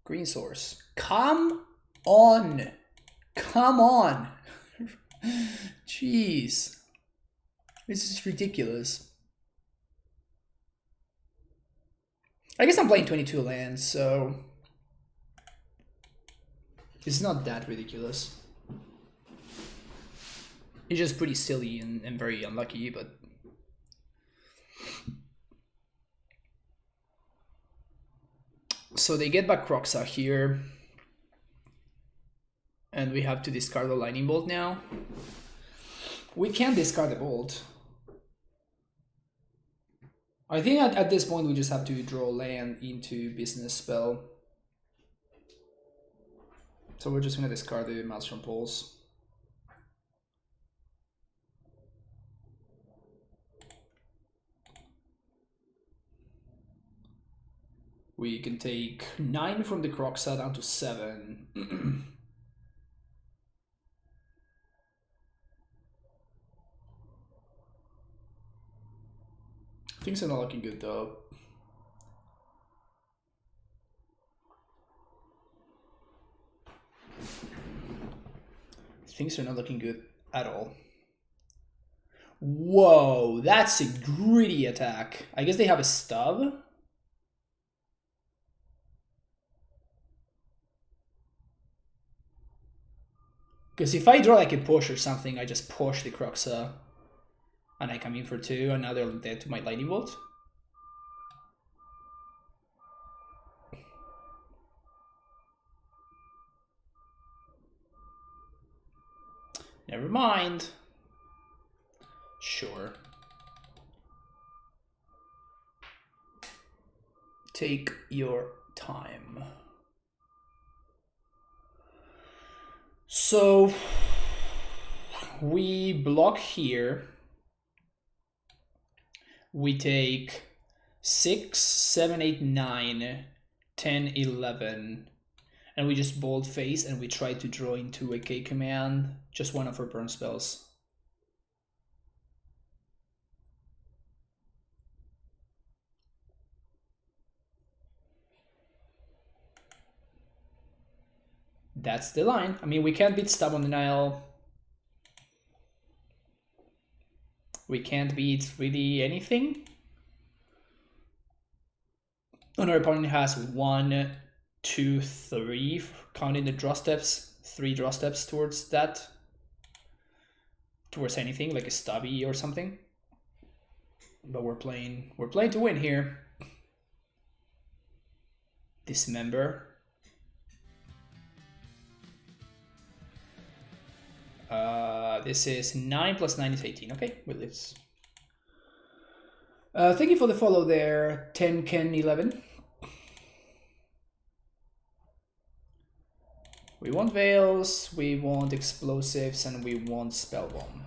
Speaker 1: Green source. Come on. Come on. Jeez. This is ridiculous. I guess I'm playing 22 lands, so it's not that ridiculous. It's just pretty silly and very unlucky, but so they get back Croxa here. And we have to discard the Lightning Bolt now. We can't discard the Bolt. I think at this point we just have to draw land into Business Spell. So we're just going to discard the Maelstrom Pulse. We can take 9 from the Croxa down to 7. Things are not looking good though. Things are not looking good at all. Whoa, that's a gritty attack. I guess they have a stub. Because if I draw like a push or something, I just push the Croxa. And I come in for 2, and now they're dead to my Lightning Bolt. Never mind. Sure. Take your time. So we block here. We take 6, 7, 8, 9, 10, 11, and we just bold face and we try to draw into a K command, just one of our burn spells. That's the line. I mean, we can't beat Stubborn Denial. We can't beat really anything. And our opponent has 1, 2, 3, counting the draw steps, 3 draw steps towards that. Towards anything, like a stubby or something. But we're playing to win here. Dismember. This is 9 plus 9 is 18. Okay, well, it's... thank you for the follow there, 10, Ken, 11. We want Veils, we want Explosives, and we want Spell Bomb.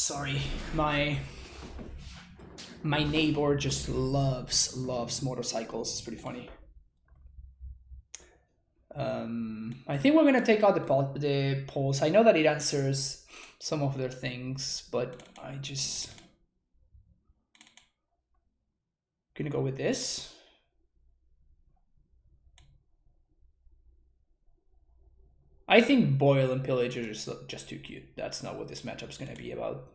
Speaker 1: Sorry, my neighbor just loves motorcycles. It's pretty funny. I think we're gonna take out the pulse. I know that it answers some of their things, but I just gonna go with this. I think Boil and Pillage are just too cute. That's not what this matchup's gonna be about.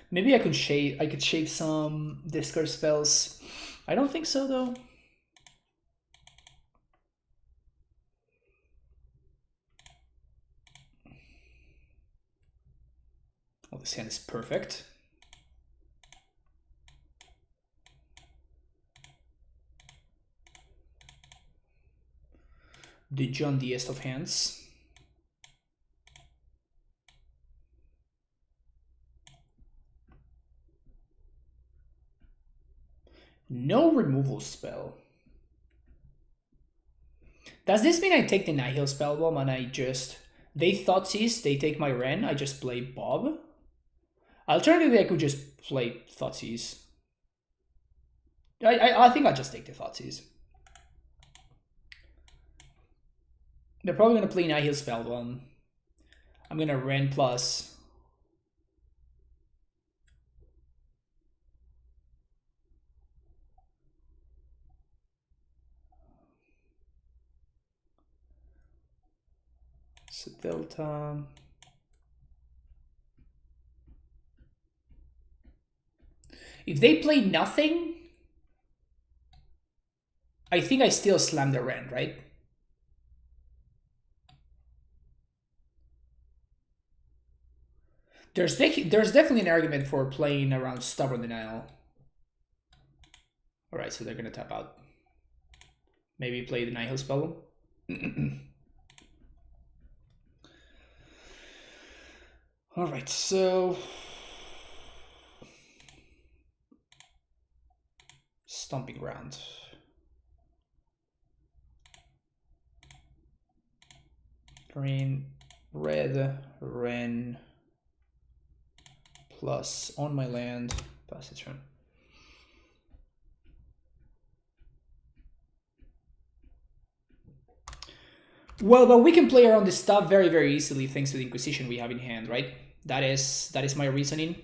Speaker 1: Maybe I could shave some discard spells. I don't think so though. Oh, this hand is perfect. The Jundiest of hands. No removal spell. Does this mean I take the Nihil Spellbomb and I just... They Thoughtseize, they take my Ren, I just play Bob? Alternatively, I could just play Thoughtseize. I think I'll just take the Thoughtseize. They're probably going to play Nihil Spellbomb. I'm going to Ren plus... So Delta... If they play nothing, I think I still slam the Ren, right? There's definitely an argument for playing around Stubborn Denial. Alright, so they're gonna tap out. Maybe play the Nihil Spell. Alright, so... Stomping Ground. Green, red, Ren, plus on my land, pass the turn. Well, but we can play around this stuff very, very easily thanks to the Inquisition we have in hand, right? That is my reasoning.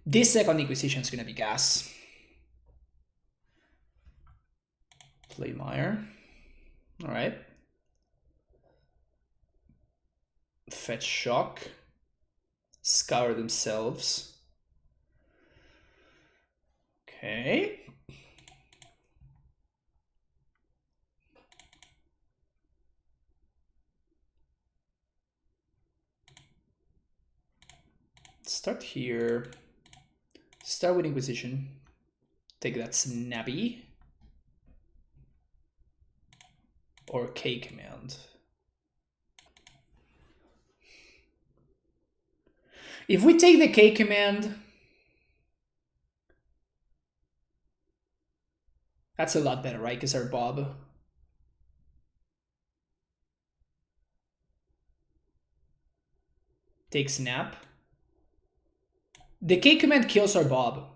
Speaker 1: This second Inquisition is going to be gas. Play Mire. All right. Fetch Shock. Scour themselves. Okay. Start here. Start with Inquisition. Take that Snappy. Or K command. If we take the K command, that's a lot better, right? Because our Bob. Take Snap. The K command kills our Bob.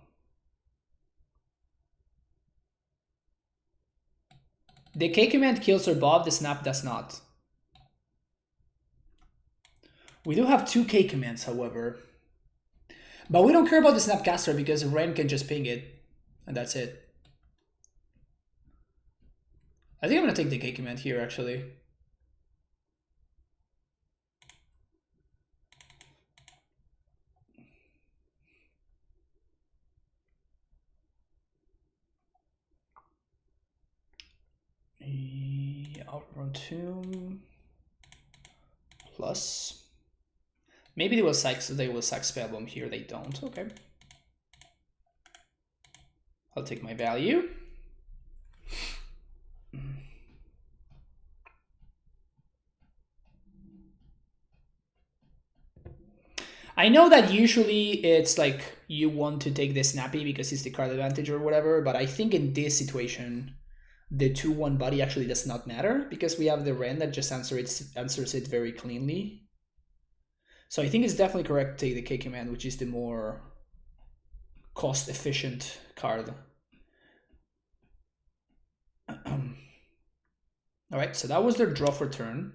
Speaker 1: The K command kills our Bob, the Snap does not. We do have two K commands, however. But we don't care about the Snapcaster because Ren can just ping it. And that's it. I think I'm going to take the K command here, actually. Outrun Tomb plus. Maybe they will sack Spellbomb here. They don't. Okay. I'll take my value. I know that usually it's like you want to take the snappy because it's the card advantage or whatever, but I think in this situation, the 2/1 body actually does not matter because we have the Ren that just answers it very cleanly. So I think it's definitely correct to take the K command, which is the more cost efficient card. Alright, so that was their draw for turn.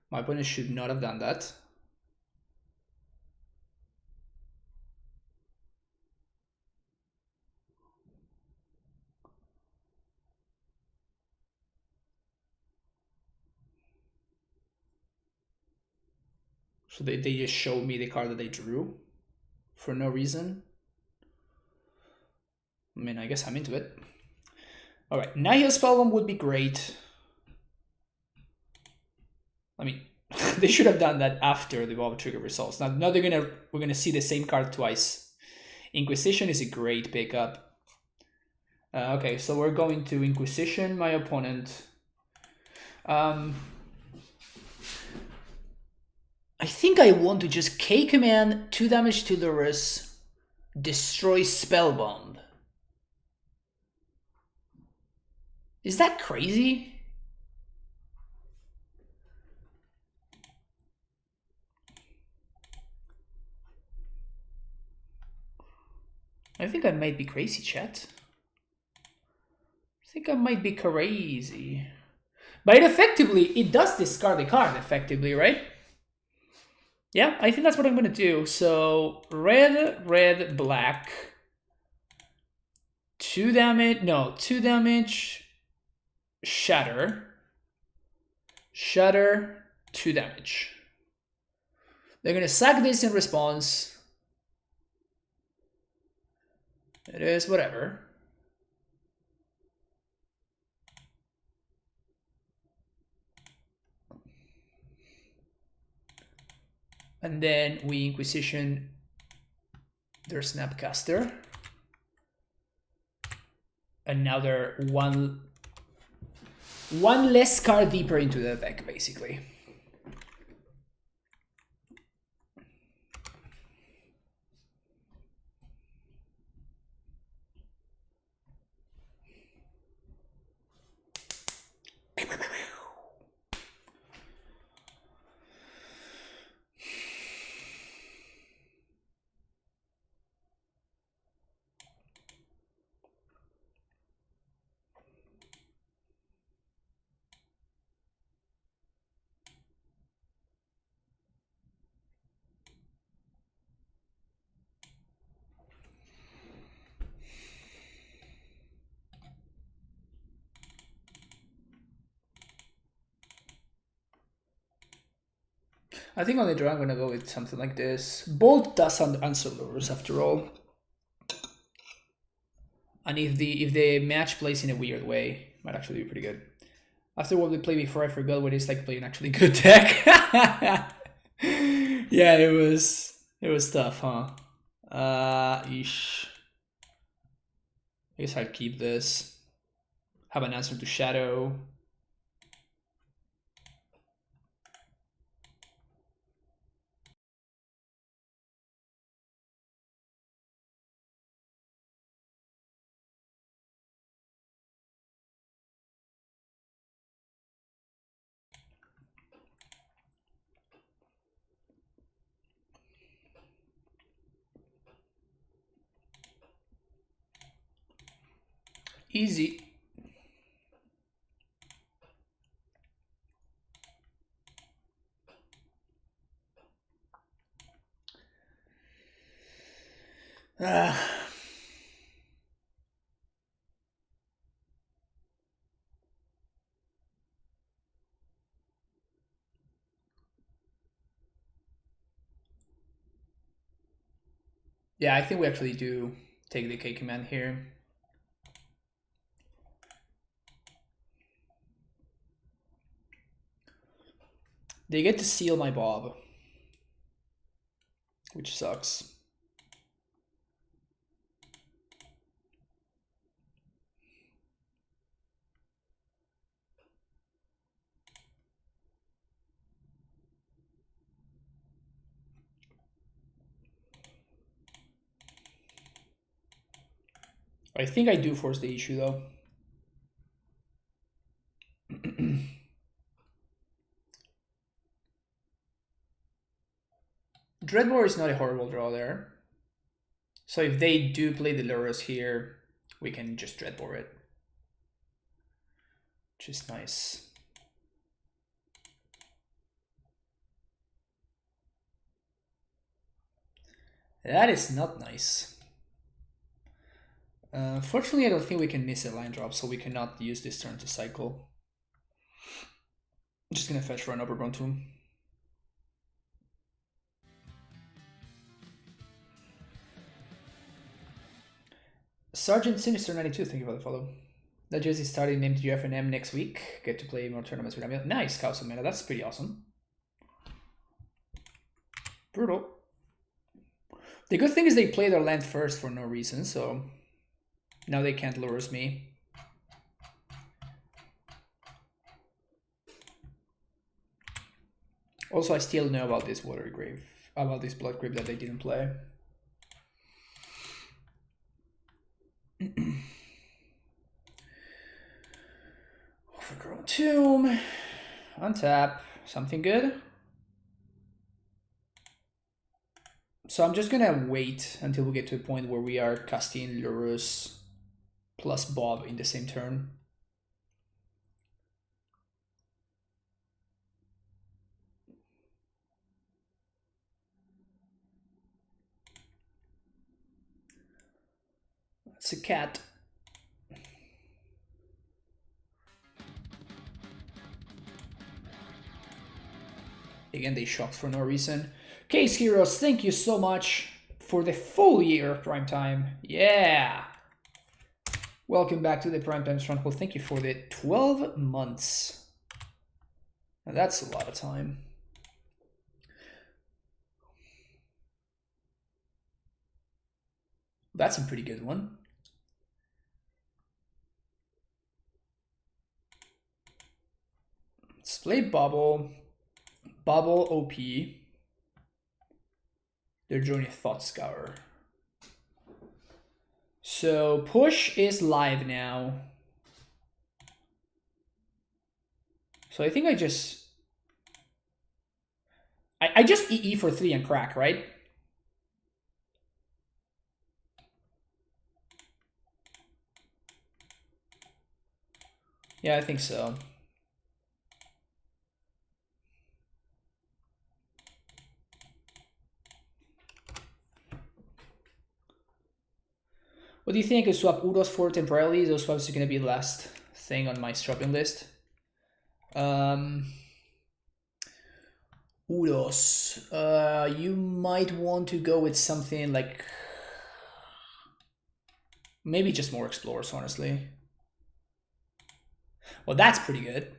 Speaker 1: My opponent should not have done that. So they just showed me the card that they drew for no reason. I mean, I guess I'm into it. Alright, Nihil Spellbomb would be great. I mean, they should have done that after the Bob Trigger results. Now we're gonna see the same card twice. Inquisition is a great pickup. Okay, so we're going to Inquisition my opponent. I think I want to just K command 2 damage to Lurrus, destroy Spellbomb. Is that crazy? I think I might be crazy, chat. I think I might be crazy. But it does discard the card effectively, right? Yeah, I think that's what I'm gonna do. So red, red, black. 2 damage, no, 2 damage. Shatter. Shatter, 2 damage. They're gonna sack this in response. It is whatever. And then we Inquisition their Snapcaster. And now they're one less card deeper into the deck, basically. I think on the draw I'm gonna go with something like this. Bolt does answer Lurrus after all. And if the match plays in a weird way, it might actually be pretty good. After what we played before, I forgot what it's like to play an actually good deck. Yeah, it was tough, huh? Eesh. I guess I'd keep this. Have an answer to Shadow. Easy. Yeah, I think we actually do take the K command here. They get to seal my Bob, which sucks. I think I do force the issue though. Dreadbore is not a horrible draw there. So if they do play the Lurrus here, we can just Dreadbore it. Which is nice. That is not nice. Fortunately, I don't think we can miss a line drop, so we cannot use this turn to cycle. I'm just gonna fetch for an Overgrown Tomb. Sergeant Sinister 92, thank you for the follow. That jersey starting named UFNM next week. Get to play more tournaments with Emil. Nice, Council Mana. That's pretty awesome. Brutal. The good thing is they play their land first for no reason, so now they can't Lurrus me. Also, I still know about this Watery Grave, about this Blood Grave that they didn't play. Overgrown Tomb. Untap. Something good. So I'm just gonna wait until we get to a point where we are casting Lurrus plus Bob in the same turn. It's a cat. Again, they shocked for no reason. Case Heroes, thank you so much for the full year of Primetime. Yeah! Welcome back to the Primetime Stronghold. Thank you for the 12 months. Now that's a lot of time. That's a pretty good one. Let's play Bubble. Bubble OP. They're joining Thought Scour. So push is live now. So I think I just EE for 3 and crack, right? Yeah, I think so. What do you think? I swap Uros for temporarily. Those swaps are going to be the last thing on my shopping list. Uros. You might want to go with something like maybe just more explorers, honestly. Well, that's pretty good.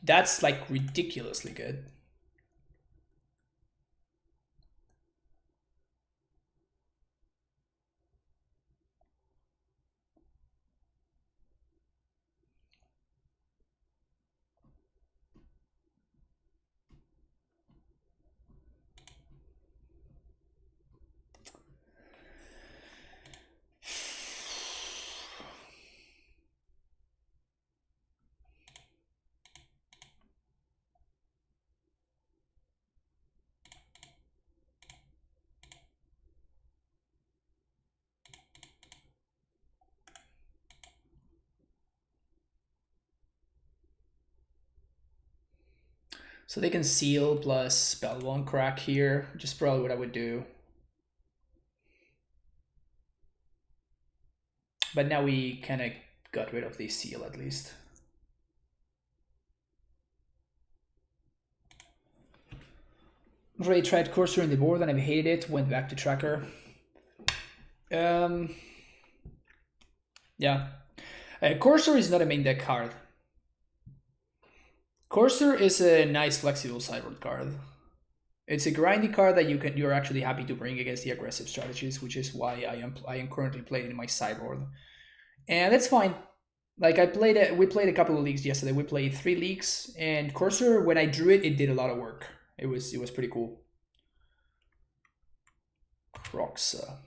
Speaker 1: That's like ridiculously good. So they can seal plus Spellbomb crack here, which is probably what I would do. But now we kind of got rid of the seal at least. I've already tried Cursor in the board and I hated it, went back to Tracker. Yeah. Cursor is not a main deck card. Cursor is a nice flexible sideboard card. It's a grindy card that you're actually happy to bring against the aggressive strategies, which is why I am currently playing in my sideboard. And that's fine. Like we played a couple of leagues yesterday. We played 3 leagues, and Cursor, when I drew it, it did a lot of work. It was pretty cool. Croxa.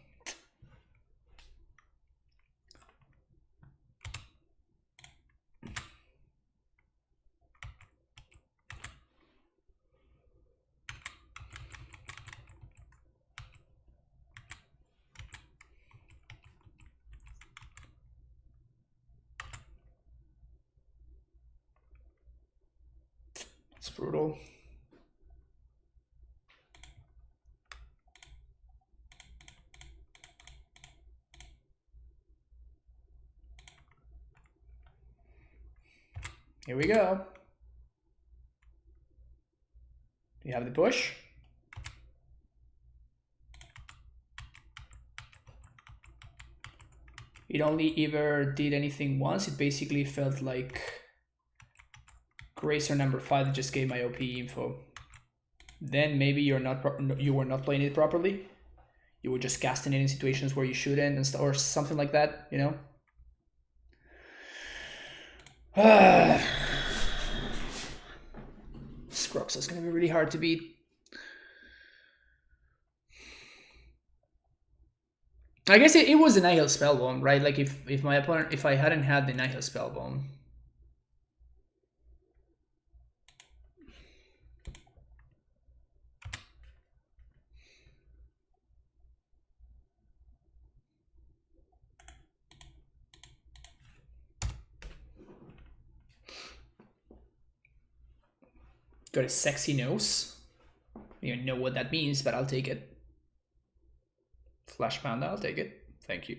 Speaker 1: brutal. Here we go. You have the push. It only ever did anything once. It basically felt like Gracer number 5 just gave my OP info. Then maybe you were not playing it properly. You were just casting it in situations where you shouldn't, and or something like that, you know. Scroxa is gonna be really hard to beat. I guess it was the Nihil Spellbomb, right? Like if my opponent, if I hadn't had the Nihil Spellbomb. Got a sexy nose. I don't even know what that means, but I'll take it. Flash Panda, I'll take it. Thank you.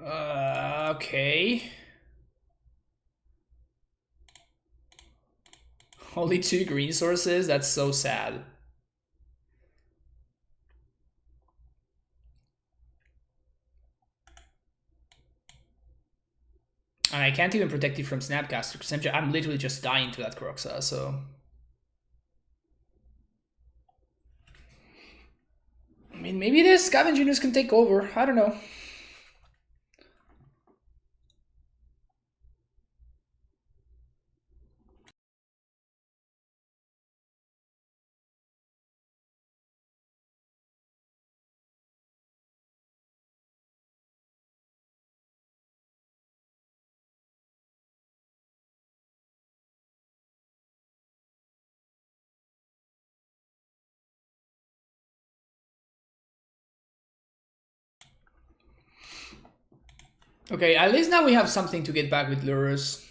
Speaker 1: Okay. Only 2 green sources? That's so sad. And I can't even protect you from Snapcaster because I'm literally just dying to that Croxa, so... I mean, maybe the Scavenging Ooze can take over. I don't know. Okay, at least now we have something to get back with Lurrus.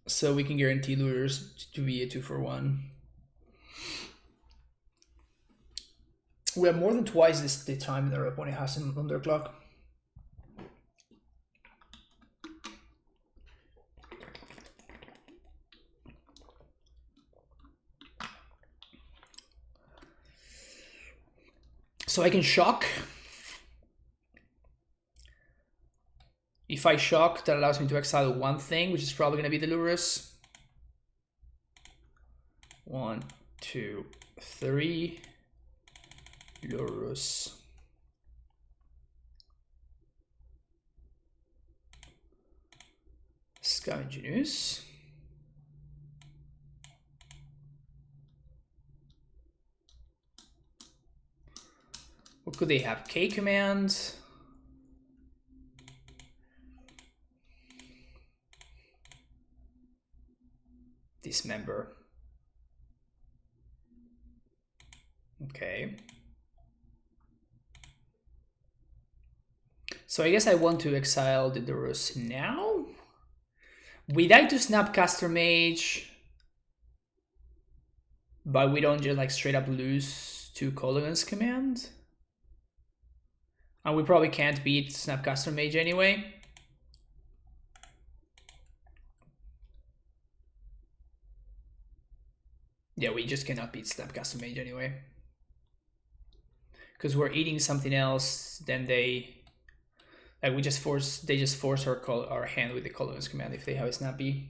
Speaker 1: So we can guarantee Lurrus to be a 2-for-1. We have more than twice the time their opponent has him on their clock. So I can shock. If I shock, that allows me to exile one thing, which is probably going to be the Lurrus. 1, 2, 3. Lurrus. Scavenging Ooze. What could they have? K command. Dismember. Okay. So I guess I want to exile the Lurrus now. We die to Snapcaster Mage, but we don't just like straight up lose to Kolaghan's command. And we probably can't beat Snapcaster Mage anyway. Yeah, we just cannot beat Snapcaster Mage anyway. Because we're eating something else, then they just force our hand with the Kolaghan's command if they have a Snappy.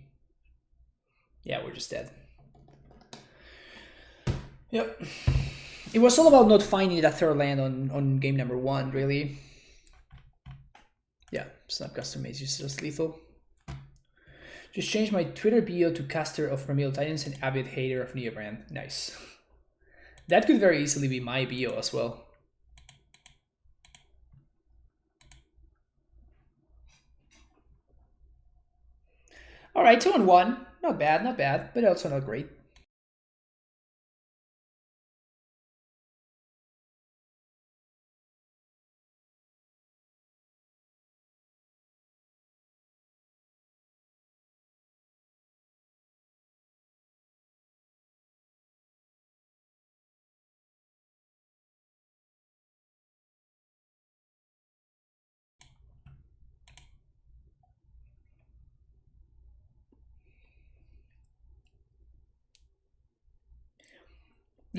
Speaker 1: Yeah, we're just dead. Yep. It was all about not finding that third land on game number 1, really. Yeah, Snapcaster Mage is just lethal. Just changed my Twitter bio to caster of Primordial Titans and avid hater of Neobrand. Nice. That could very easily be my bio as well. Alright, 2-1. Not bad, but also not great.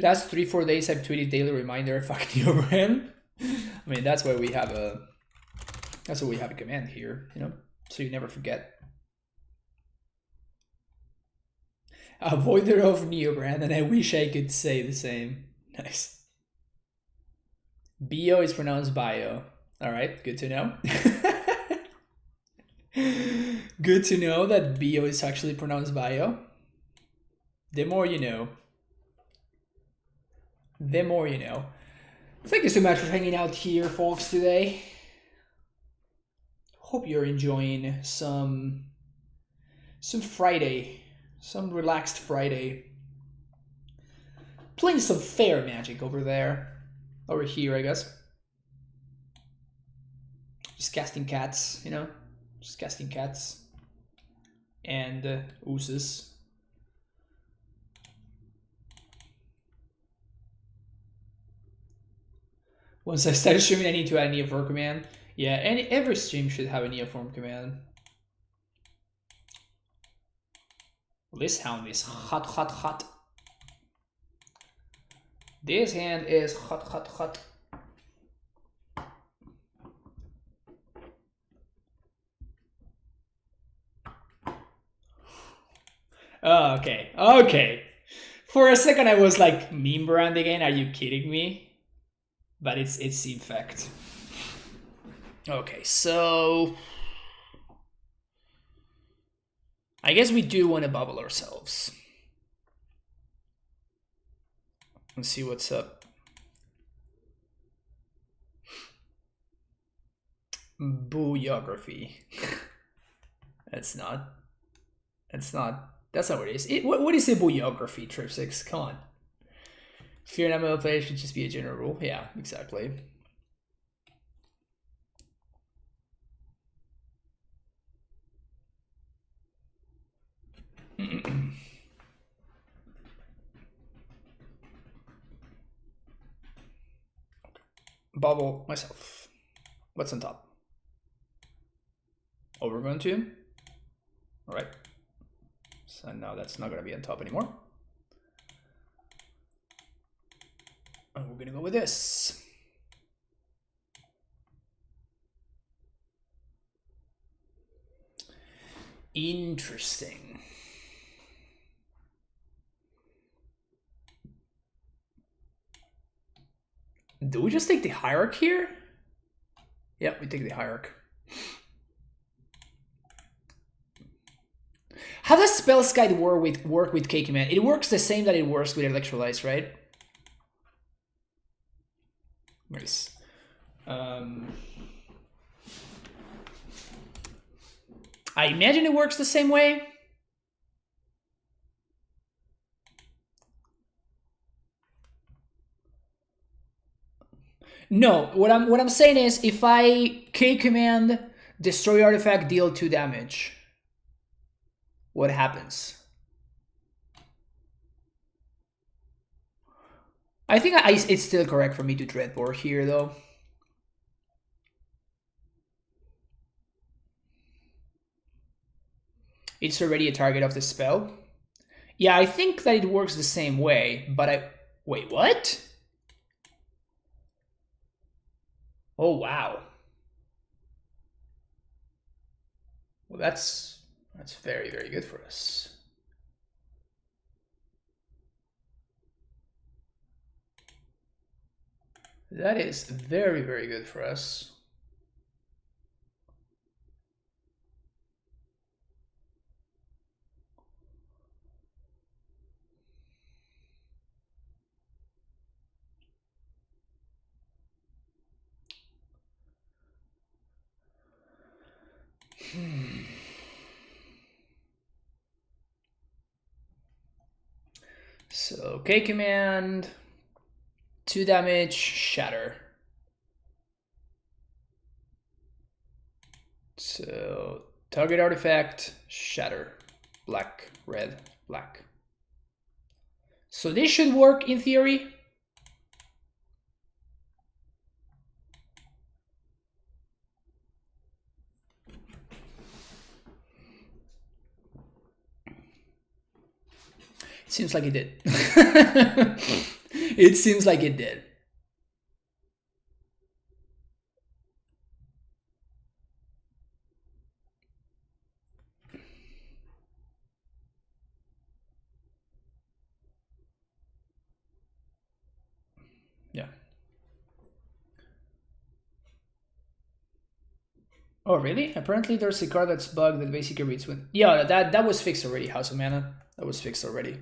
Speaker 1: Last 3-4 days I've tweeted daily reminder, fuck Neobrand. I mean, that's why we have a command here, you know, so you never forget. Avoider of Neobrand, and I wish I could say the same. Nice. Bio is pronounced bio. All right, good to know. Good to know that bio is actually pronounced bio. The more you know. The more you know. Thank you so much for hanging out here, folks, today. Hope you're enjoying some Friday, some relaxed Friday. Playing some fair magic over here, I guess. Just casting cats, you know, just casting cats and oozes. Once I start streaming, I need to add a Neoform command. Yeah, and every stream should have a Neoform command. This hound is hot, hot, hot. This hand is hot, hot, hot. Oh, okay, okay. For a second I was like, meme brand again, are you kidding me? But it's Infect. Okay, so I guess we do want to bubble ourselves. Let's see what's up. Booyography. That's not what it is. What is a booyography, Trip6? Come on. Fear and MMO players should just be a general rule. Yeah, exactly. Bubble myself. What's on top? Oh, we're going to? All right. So now that's not going to be on top anymore. And we're going to go with this. Interesting. Do we just take the hierarch here? Yeah, we take the hierarch. How does Spells Guide work with K-Command? It works the same that it works with Electrolytes, right? Nice. I imagine it works the same way. No, what I'm saying is if I K-Command destroy artifact, deal 2 damage, what happens? I think it's still correct for me to Dreadbore here, though. It's already a target of the spell. Yeah, I think that it works the same way, but wait, what? Oh, wow. Well, that's very, very good for us. That is very, very good for us. So K-Command, 2 damage, shatter. So target artifact, shatter, black, red, black. So this should work in theory. Seems like it did. It seems like it did. Yeah. Oh, really? Apparently there's a card that's bugged that basically reads when... Yeah, that was fixed already, House of Mana. That was fixed already.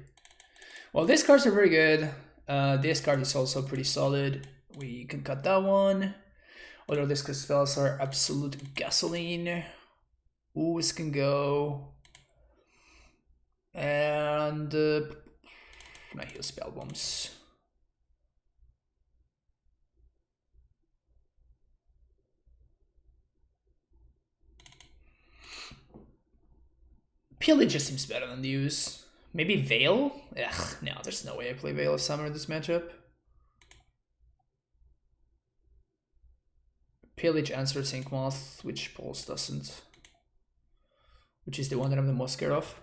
Speaker 1: Well, these cards are very good. This card is also pretty solid. We can cut that one. Although these spells are absolute gasoline. Ooze can go. And... I heal spell bombs. Pillage just seems better than Use. Maybe Veil? Ugh, no, there's no way I play Veil of Summer in this matchup. Pillage answers Ink Moth, which Pulse doesn't. Which is the one that I'm the most scared of.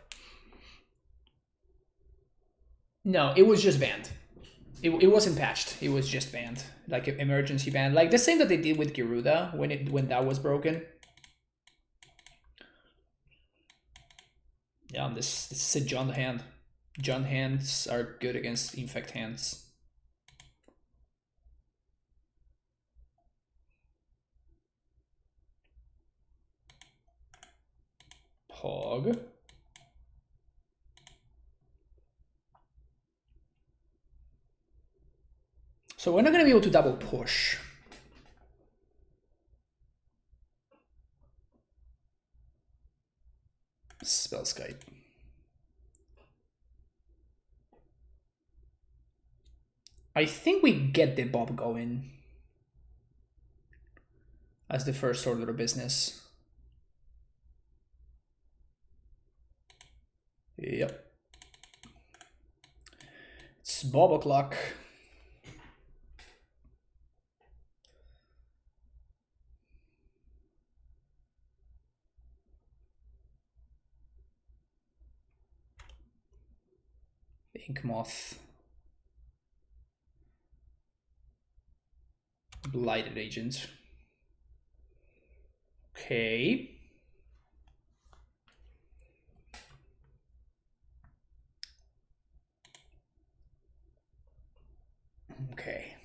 Speaker 1: No, it was just banned. It wasn't patched. It was just banned. Like emergency ban. Like the same that they did with Garuda when that was broken. Yeah, this is a Jund hand. Jund hands are good against Infect hands. Pog. So we're not going to be able to double push. Spellskite. I think we get the Bob going as the first order of business. Yep. It's Bob o'clock. Ink Moth. Blighted Agent. Okay. Okay.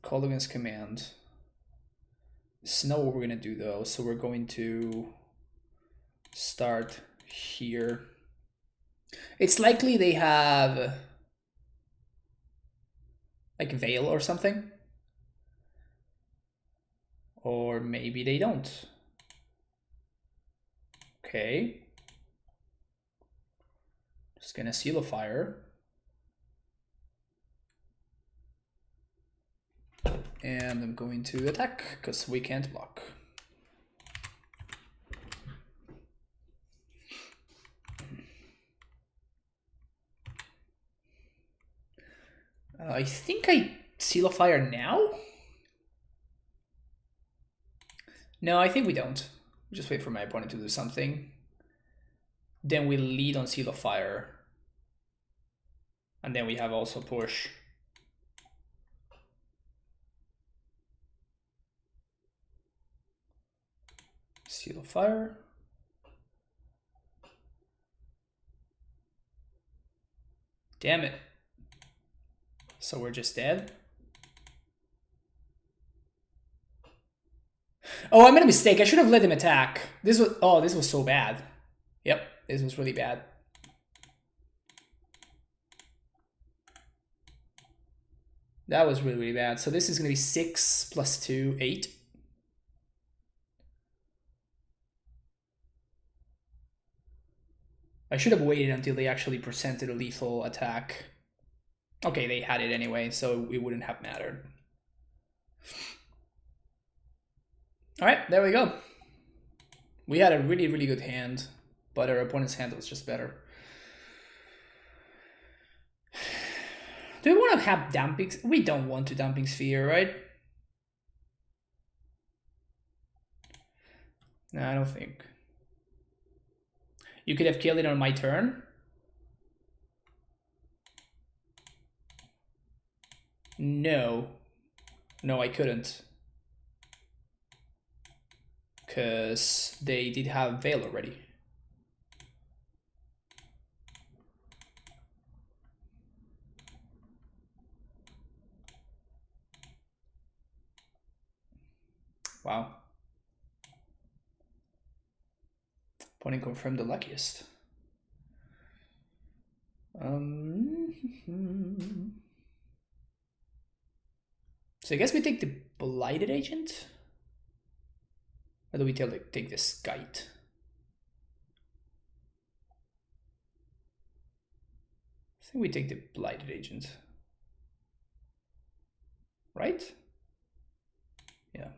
Speaker 1: Call against command. It's not what we're gonna do though, so we're going to start here. It's likely they have like Veil or something. Or maybe they don't. Okay. Just gonna Seal of Fire. And I'm going to attack because we can't block. I think I Seal of Fire now? No, I think we don't. We just wait for my opponent to do something. Then we lead on Seal of Fire. And then we have also push. Seal of Fire. Damn it. So we're just dead. Oh, I made a mistake. I should have let him attack. This was so bad. Yep, this was really bad. That was really, really bad. So this is gonna be 6 + 2, 8. I should have waited until they actually presented a lethal attack. Okay, they had it anyway, so it wouldn't have mattered. Alright, there we go. We had a really, really good hand, but our opponent's hand was just better. Do we want to have Damping? We don't want to Damping Sphere, right? No, I don't think. You could have killed it on my turn. No. No, I couldn't. Because they did have Veil already. Wow. Opponent confirmed the luckiest. So I guess we take the Blighted Agent? Or do we take the Skite? I think we take the Blighted Agent. Right? Yeah.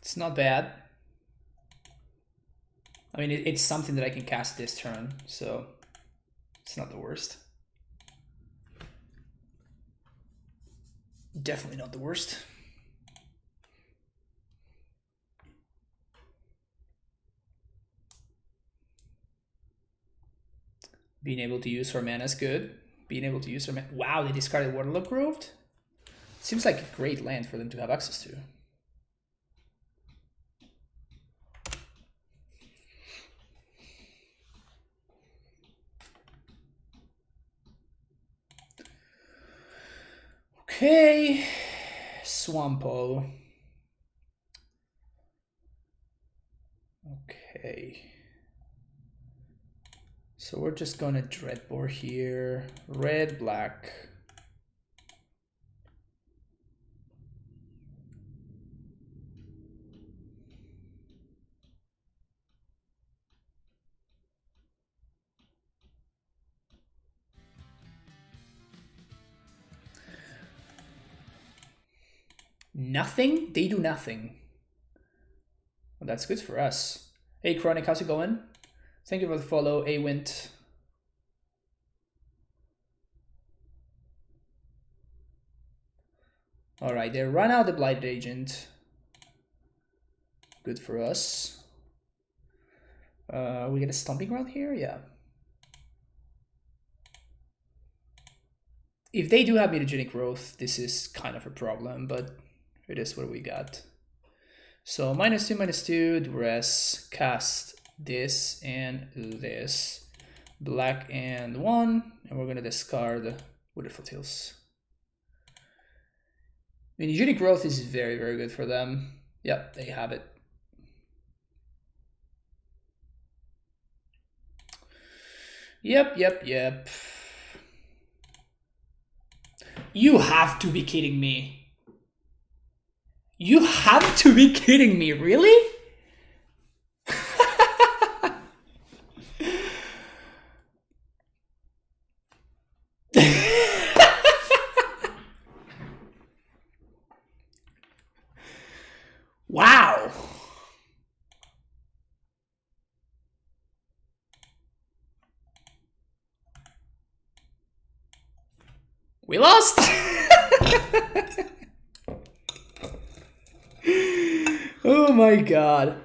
Speaker 1: It's not bad. I mean, it's something that I can cast this turn, so it's not the worst. Definitely not the worst. Being able to use her mana is good. Being able to use her mana... Wow, they discarded Waterlogged Grove? Seems like a great land for them to have access to. Okay, Swampo. Okay. So we're just gonna Dreadbore here. Red, black. Nothing? They do nothing. Well, that's good for us. Hey, Chronic, how's it going? Thank you for the follow, Awint. Alright, they run out the Blighted Agent. Good for us. We get a Stomping Ground here? Yeah. If they do have Mutagenic Growth, this is kind of a problem, but it is what we got. So -2/-2, Duress, cast this and this. Black and 1, and we're gonna discard Wooded Foothills. Mutagenic Growth is very, very good for them. Yep, they have it. Yep. You have to be kidding me. You have to be kidding me, really? Wow. We lost. Oh my god.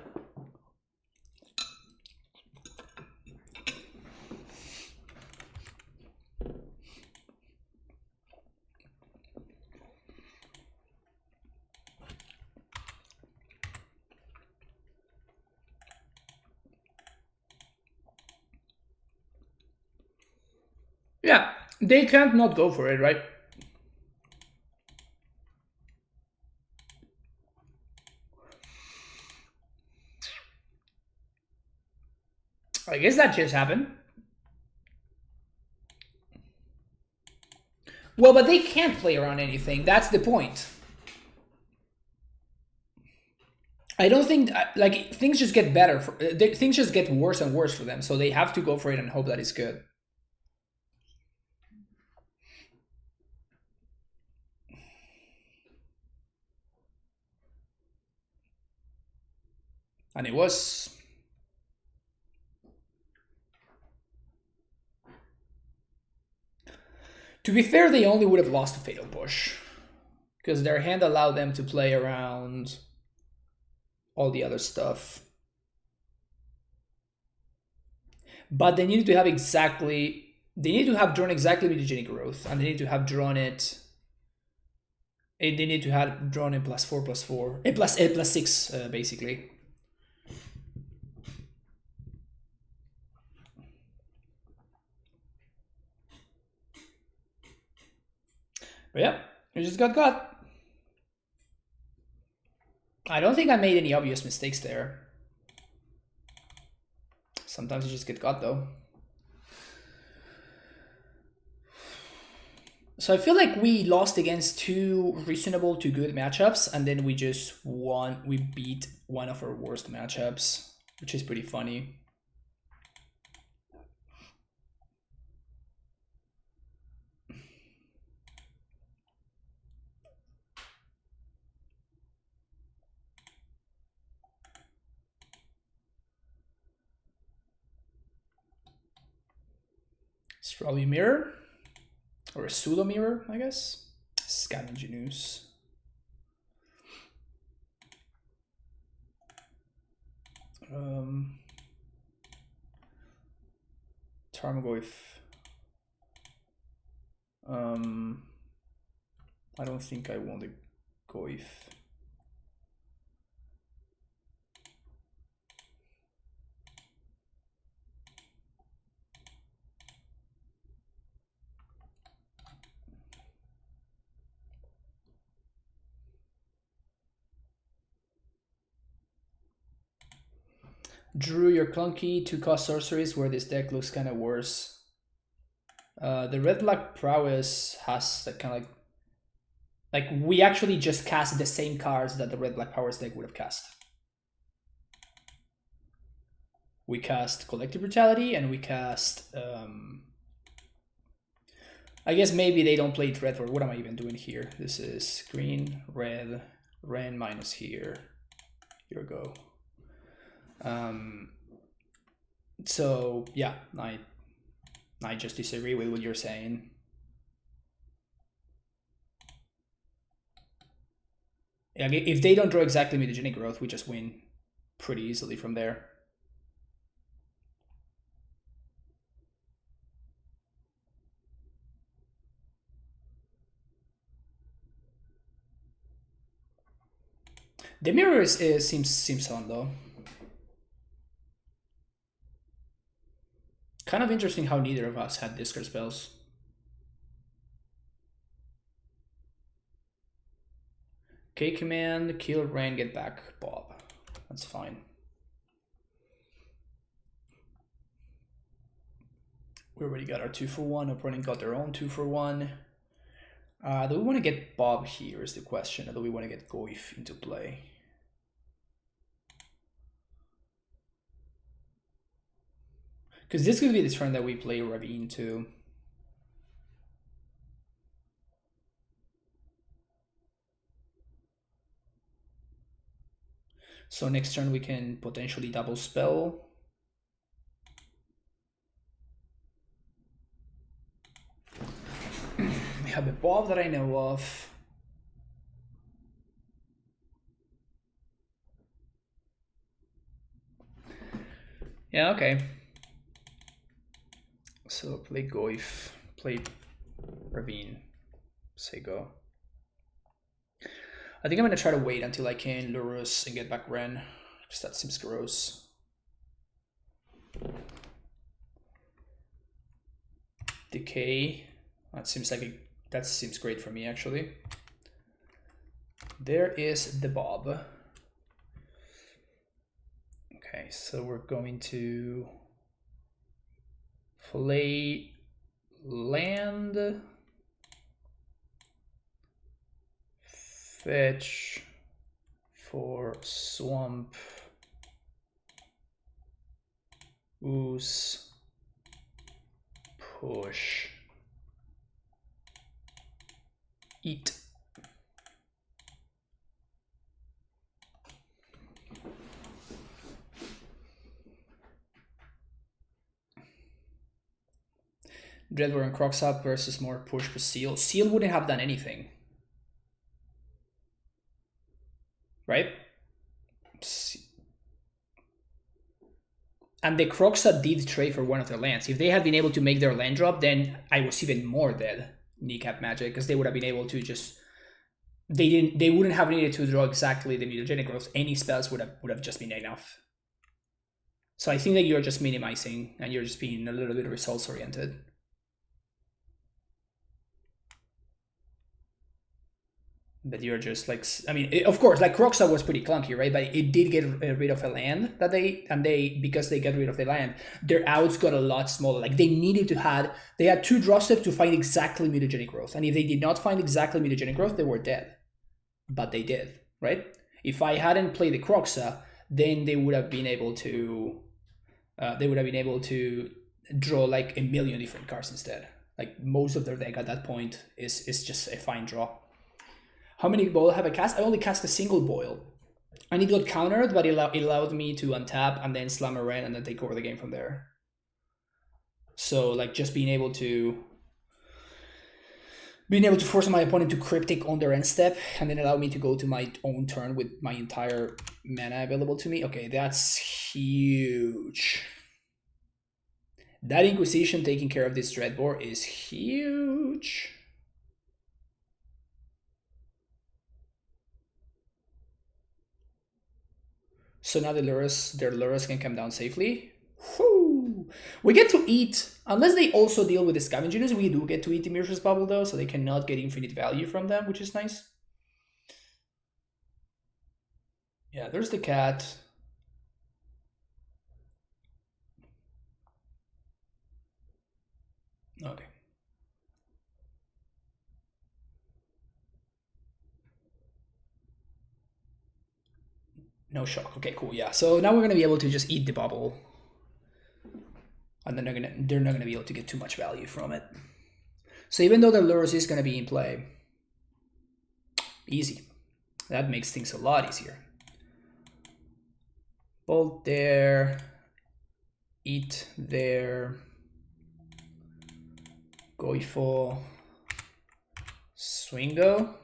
Speaker 1: Yeah, they can't not go for it, right? I guess that just happened. Well, but they can't play around anything. That's the point. I don't think, like, things just get better. Things just get worse and worse for them. So they have to go for it and hope that it's good. And it was. To be fair, they only would have lost a Fatal Push, because their hand allowed them to play around all the other stuff. But they needed to have exactly... They need to have drawn exactly Mutagenic Growth, and they need to have drawn it... They need to have drawn it +4/+4, +6, basically. But yeah, it just got. I don't think I made any obvious mistakes there. Sometimes you just get got though. So I feel like we lost against two reasonable to good matchups, and then we just won. We beat one of our worst matchups, which is pretty funny. It's probably a mirror. Or a pseudo mirror, I guess. Scavenging news. Tarmogoyf. I don't think I want a Goyf. Drew, your clunky 2-cost sorceries where this deck looks kind of worse. The red-black prowess has that kind of like we actually just cast the same cards that the red-black prowess deck would have cast. We cast Collective Brutality and we cast I guess maybe they don't play it red, or what am I even doing here? This is green, red, red minus here. Here we go. So yeah, I just disagree with what you're saying. If they don't draw exactly Mutagenic Growth, we just win pretty easily from there. The mirror seems fun though. Kind of interesting how neither of us had discard spells. K command, kill Ran, get back Bob. That's fine. We already got our 2-for-1. Opponent got their own 2-for-1. Do we want to get Bob here is the question, or do we want to get Goyf into play? Because this could be the turn that we play Ravine too. So next turn we can potentially double spell. We have a Bob that I know of. Yeah, okay. So play Goyf, play Ravine, say go. I think I'm gonna try to wait until I can Lurrus and get back Ren, because that seems gross. Decay, that seems great for me actually. There is the Bob. Okay, so we're going to play land, fetch for swamp, ooze, push, eat. Dreadbore and Crocsap versus more push for Seal. Seal wouldn't have done anything. Right? And the Crocsap did trade for one of their lands. If they had been able to make their land drop, then I was even more dead. Kneecap Magic, because they would have been able to just... They wouldn't have needed to draw exactly the mutagenic growth. Any spells would have just been enough. So I think that you're just minimizing and you're just being a little bit results oriented. But you're just like, I mean, of course, like Crocsap was pretty clunky, right? But it did get rid of a land that because they got rid of the land, their outs got a lot smaller. Like they had 2 draw steps to find exactly mutagenic growth. And if they did not find exactly mutagenic growth, they were dead. But they did, right? If I hadn't played the Crocsap, then they would have been able to, draw like a million different cards instead. Like most of their deck at that point is just a fine draw. How many boil have I cast? I only cast a single boil. And it got countered, but it allowed me to untap and then slam a red and then take over the game from there. So like just being able to force my opponent to cryptic on their end step and then allow me to go to my own turn with my entire mana available to me. Okay, that's huge. That Inquisition taking care of this Dreadbore is huge. So now their Lurrus can come down safely. Whew. We get to eat, unless they also deal with the Scavengers, we do get to eat the Mirror's Bubble though, so they cannot get infinite value from them, which is nice. Yeah, there's the cat. Okay. No shock. Okay, cool. Yeah. So now we're gonna be able to just eat the bubble, and then they're not gonna be able to get too much value from it. So even though the Lurrus is gonna be in play, easy. That makes things a lot easier. Bolt there, eat there, Goifo, Swingo.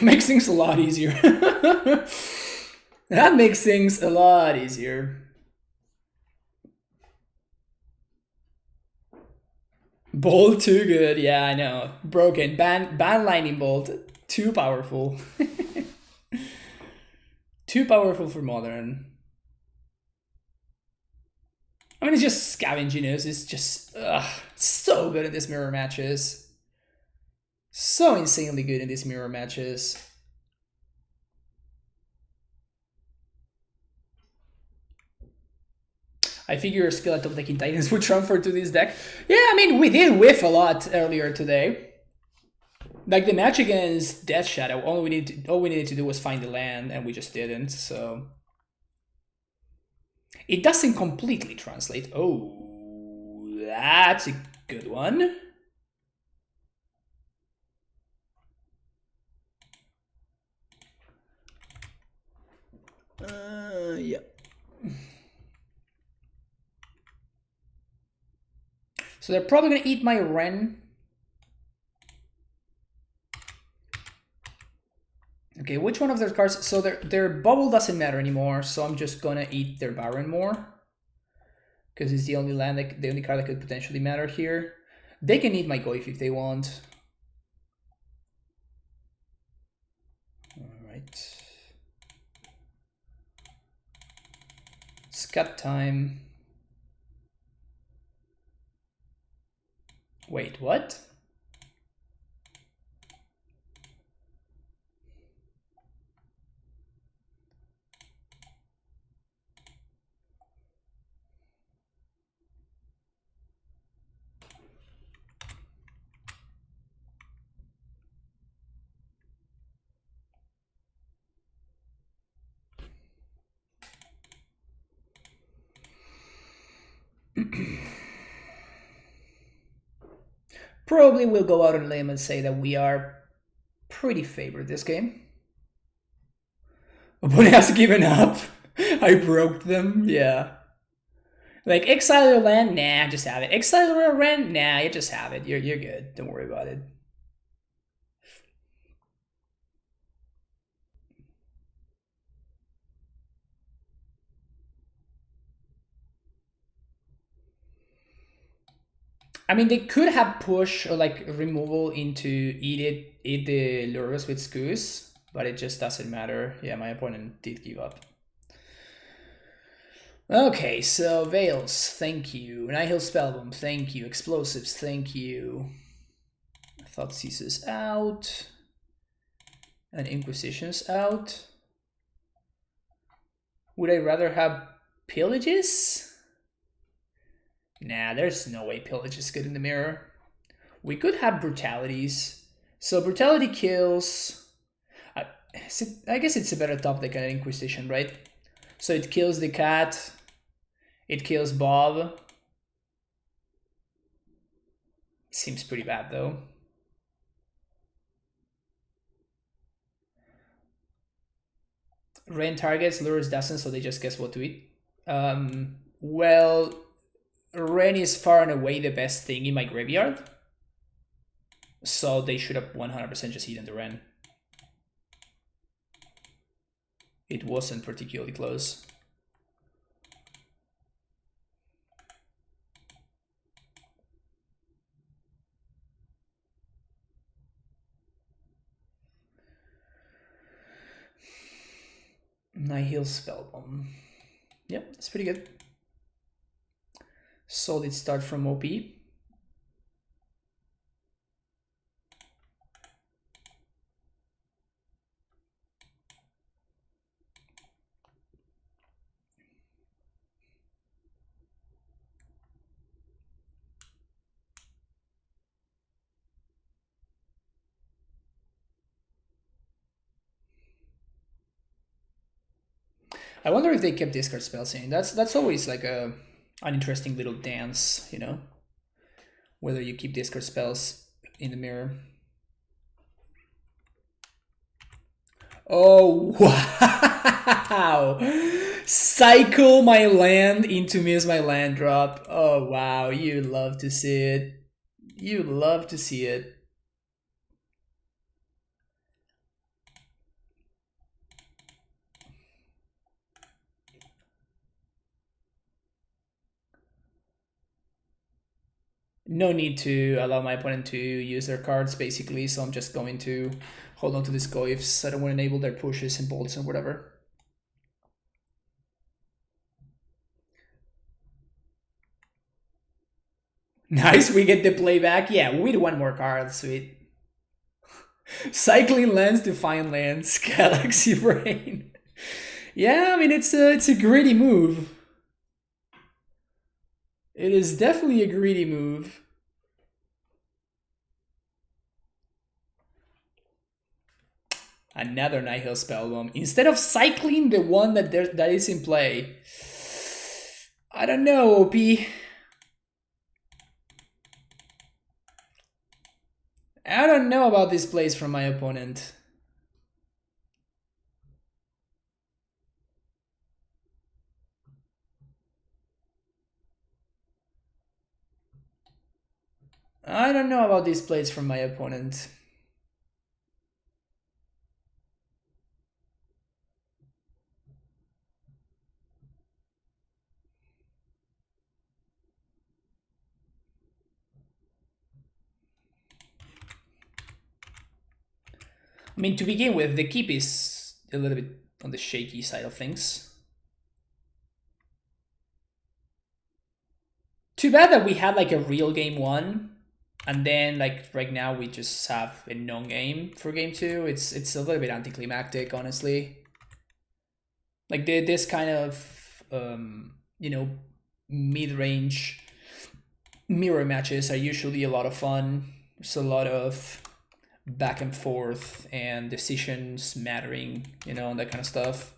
Speaker 1: Makes things a lot easier. That makes things a lot easier. Bolt too good. Yeah, I know. Broken. Ban Lightning Bolt. Too powerful. Too powerful for Modern. I mean, it's just Scavengers. It's just so good in these mirror matches. So insanely good in these mirror matches. I figure Skeleton taking Titans would transfer to this deck. Yeah, I mean, we did whiff a lot earlier today. Like the match against Death Shadow, all we needed to do was find the land, and we just didn't. So it doesn't completely translate. Oh, that's a good one. Yeah. So they're probably gonna eat my Ren. Okay, which one of their cards? So their bubble doesn't matter anymore. So I'm just gonna eat their Baron more, because it's the only the only card that could potentially matter here. They can eat my Goif if they want. All right. Scut time. Wait, what? Probably we'll go out on a limb and say that we are pretty favored this game. Opponent has given up. I broke them. Yeah. Like, exile your land? Nah, just have it. Exile your land? Nah, you just have it. You're good. Don't worry about it. I mean, they could have push or like removal into eat the Lurrus with Scoos, but it just doesn't matter. Yeah, my opponent did give up. Okay, so Veils, thank you. Nihil Spellbomb, thank you. Explosives, thank you. Thoughtseize is out. And Inquisition's out. Would I rather have Pillages? Nah, there's no way Pillage is good in the mirror. We could have Brutalities. So Brutality kills... I guess it's a better top deck than Inquisition, right? So it kills the cat. It kills Bob. Seems pretty bad, though. Rain targets, Lurrus doesn't, so they just guess what to eat. Well, Rain is far and away the best thing in my graveyard. So they should have 100% just eaten the Ren. It wasn't particularly close. Nihil Spellbomb. Yep, that's pretty good. Solid start from OP. I wonder if they kept discard spells in. That's always like an interesting little dance, you know? Whether you keep discard spells in the mirror. Oh, wow! Cycle my land into miss my land drop. Oh, wow. You love to see it. You love to see it. No need to allow my opponent to use their cards, basically, so I'm just going to hold on to these Goyfs. I don't want to enable their pushes and bolts and whatever. Nice, we get the playback. Yeah, with one more card, sweet. Cycling lands to find lands, Galaxy Brain. Yeah, I mean, it's a greedy move. It is definitely a greedy move. Another Nihil Spellbomb. Instead of cycling the one that is in play. I don't know, OP. I don't know about this plays from my opponent. I don't know about these plays from my opponent. I mean, to begin with, the keep is a little bit on the shaky side of things. Too bad that we had like a real game one, and then like right now we just have a non-game for game two. It's a little bit anticlimactic, honestly. Like this kind of you know, mid-range mirror matches are usually a lot of fun. There's a lot of back and forth and decisions mattering, you know, that kind of stuff.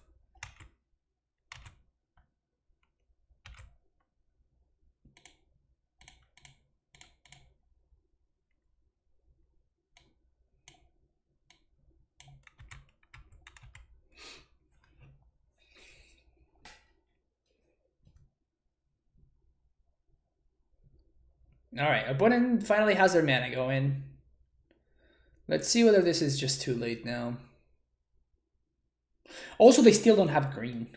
Speaker 1: Alright, opponent finally has their mana going. Let's see whether this is just too late now. Also, they still don't have green,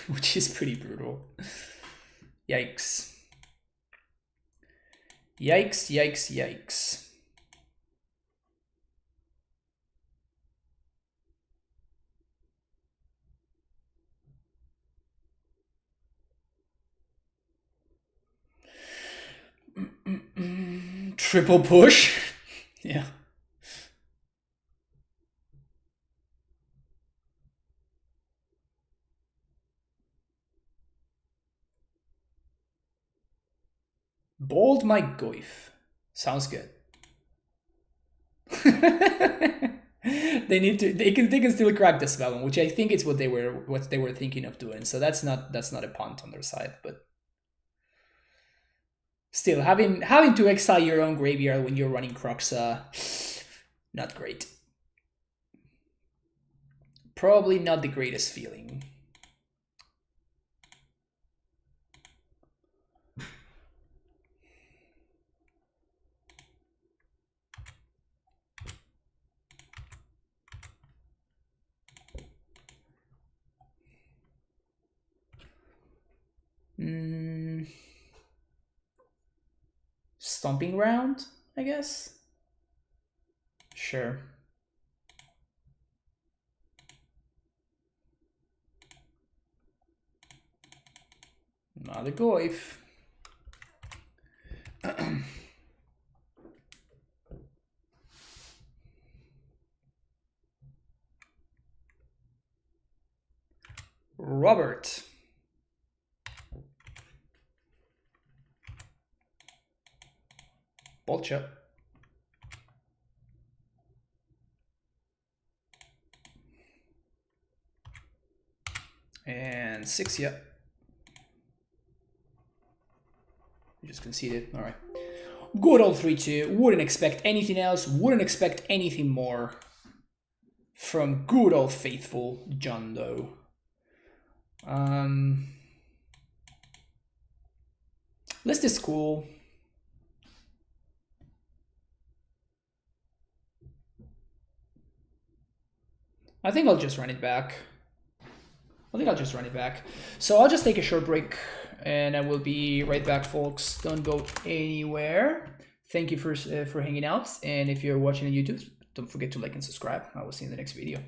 Speaker 1: which is pretty brutal. Yikes. Yikes, yikes, yikes. Triple push. Yeah. Bold my goif. Sounds good. They can still crack the spell, which I think is what they were thinking of doing. So that's not a punt on their side, but still having to exile your own graveyard when you're running Croxa, not great. Probably not the greatest feeling. Stomping round, I guess. Sure. Not a goif. Robert. Bolcha. And 6, yeah. You just conceded. All right. Good old 3-2. Wouldn't expect anything else. Wouldn't expect anything more from good old faithful Jundo. List is cool. I think I'll just run it back. So I'll just take a short break and I will be right back, folks. Don't go anywhere. Thank you for hanging out. And if you're watching on YouTube, don't forget to like and subscribe. I will see you in the next video.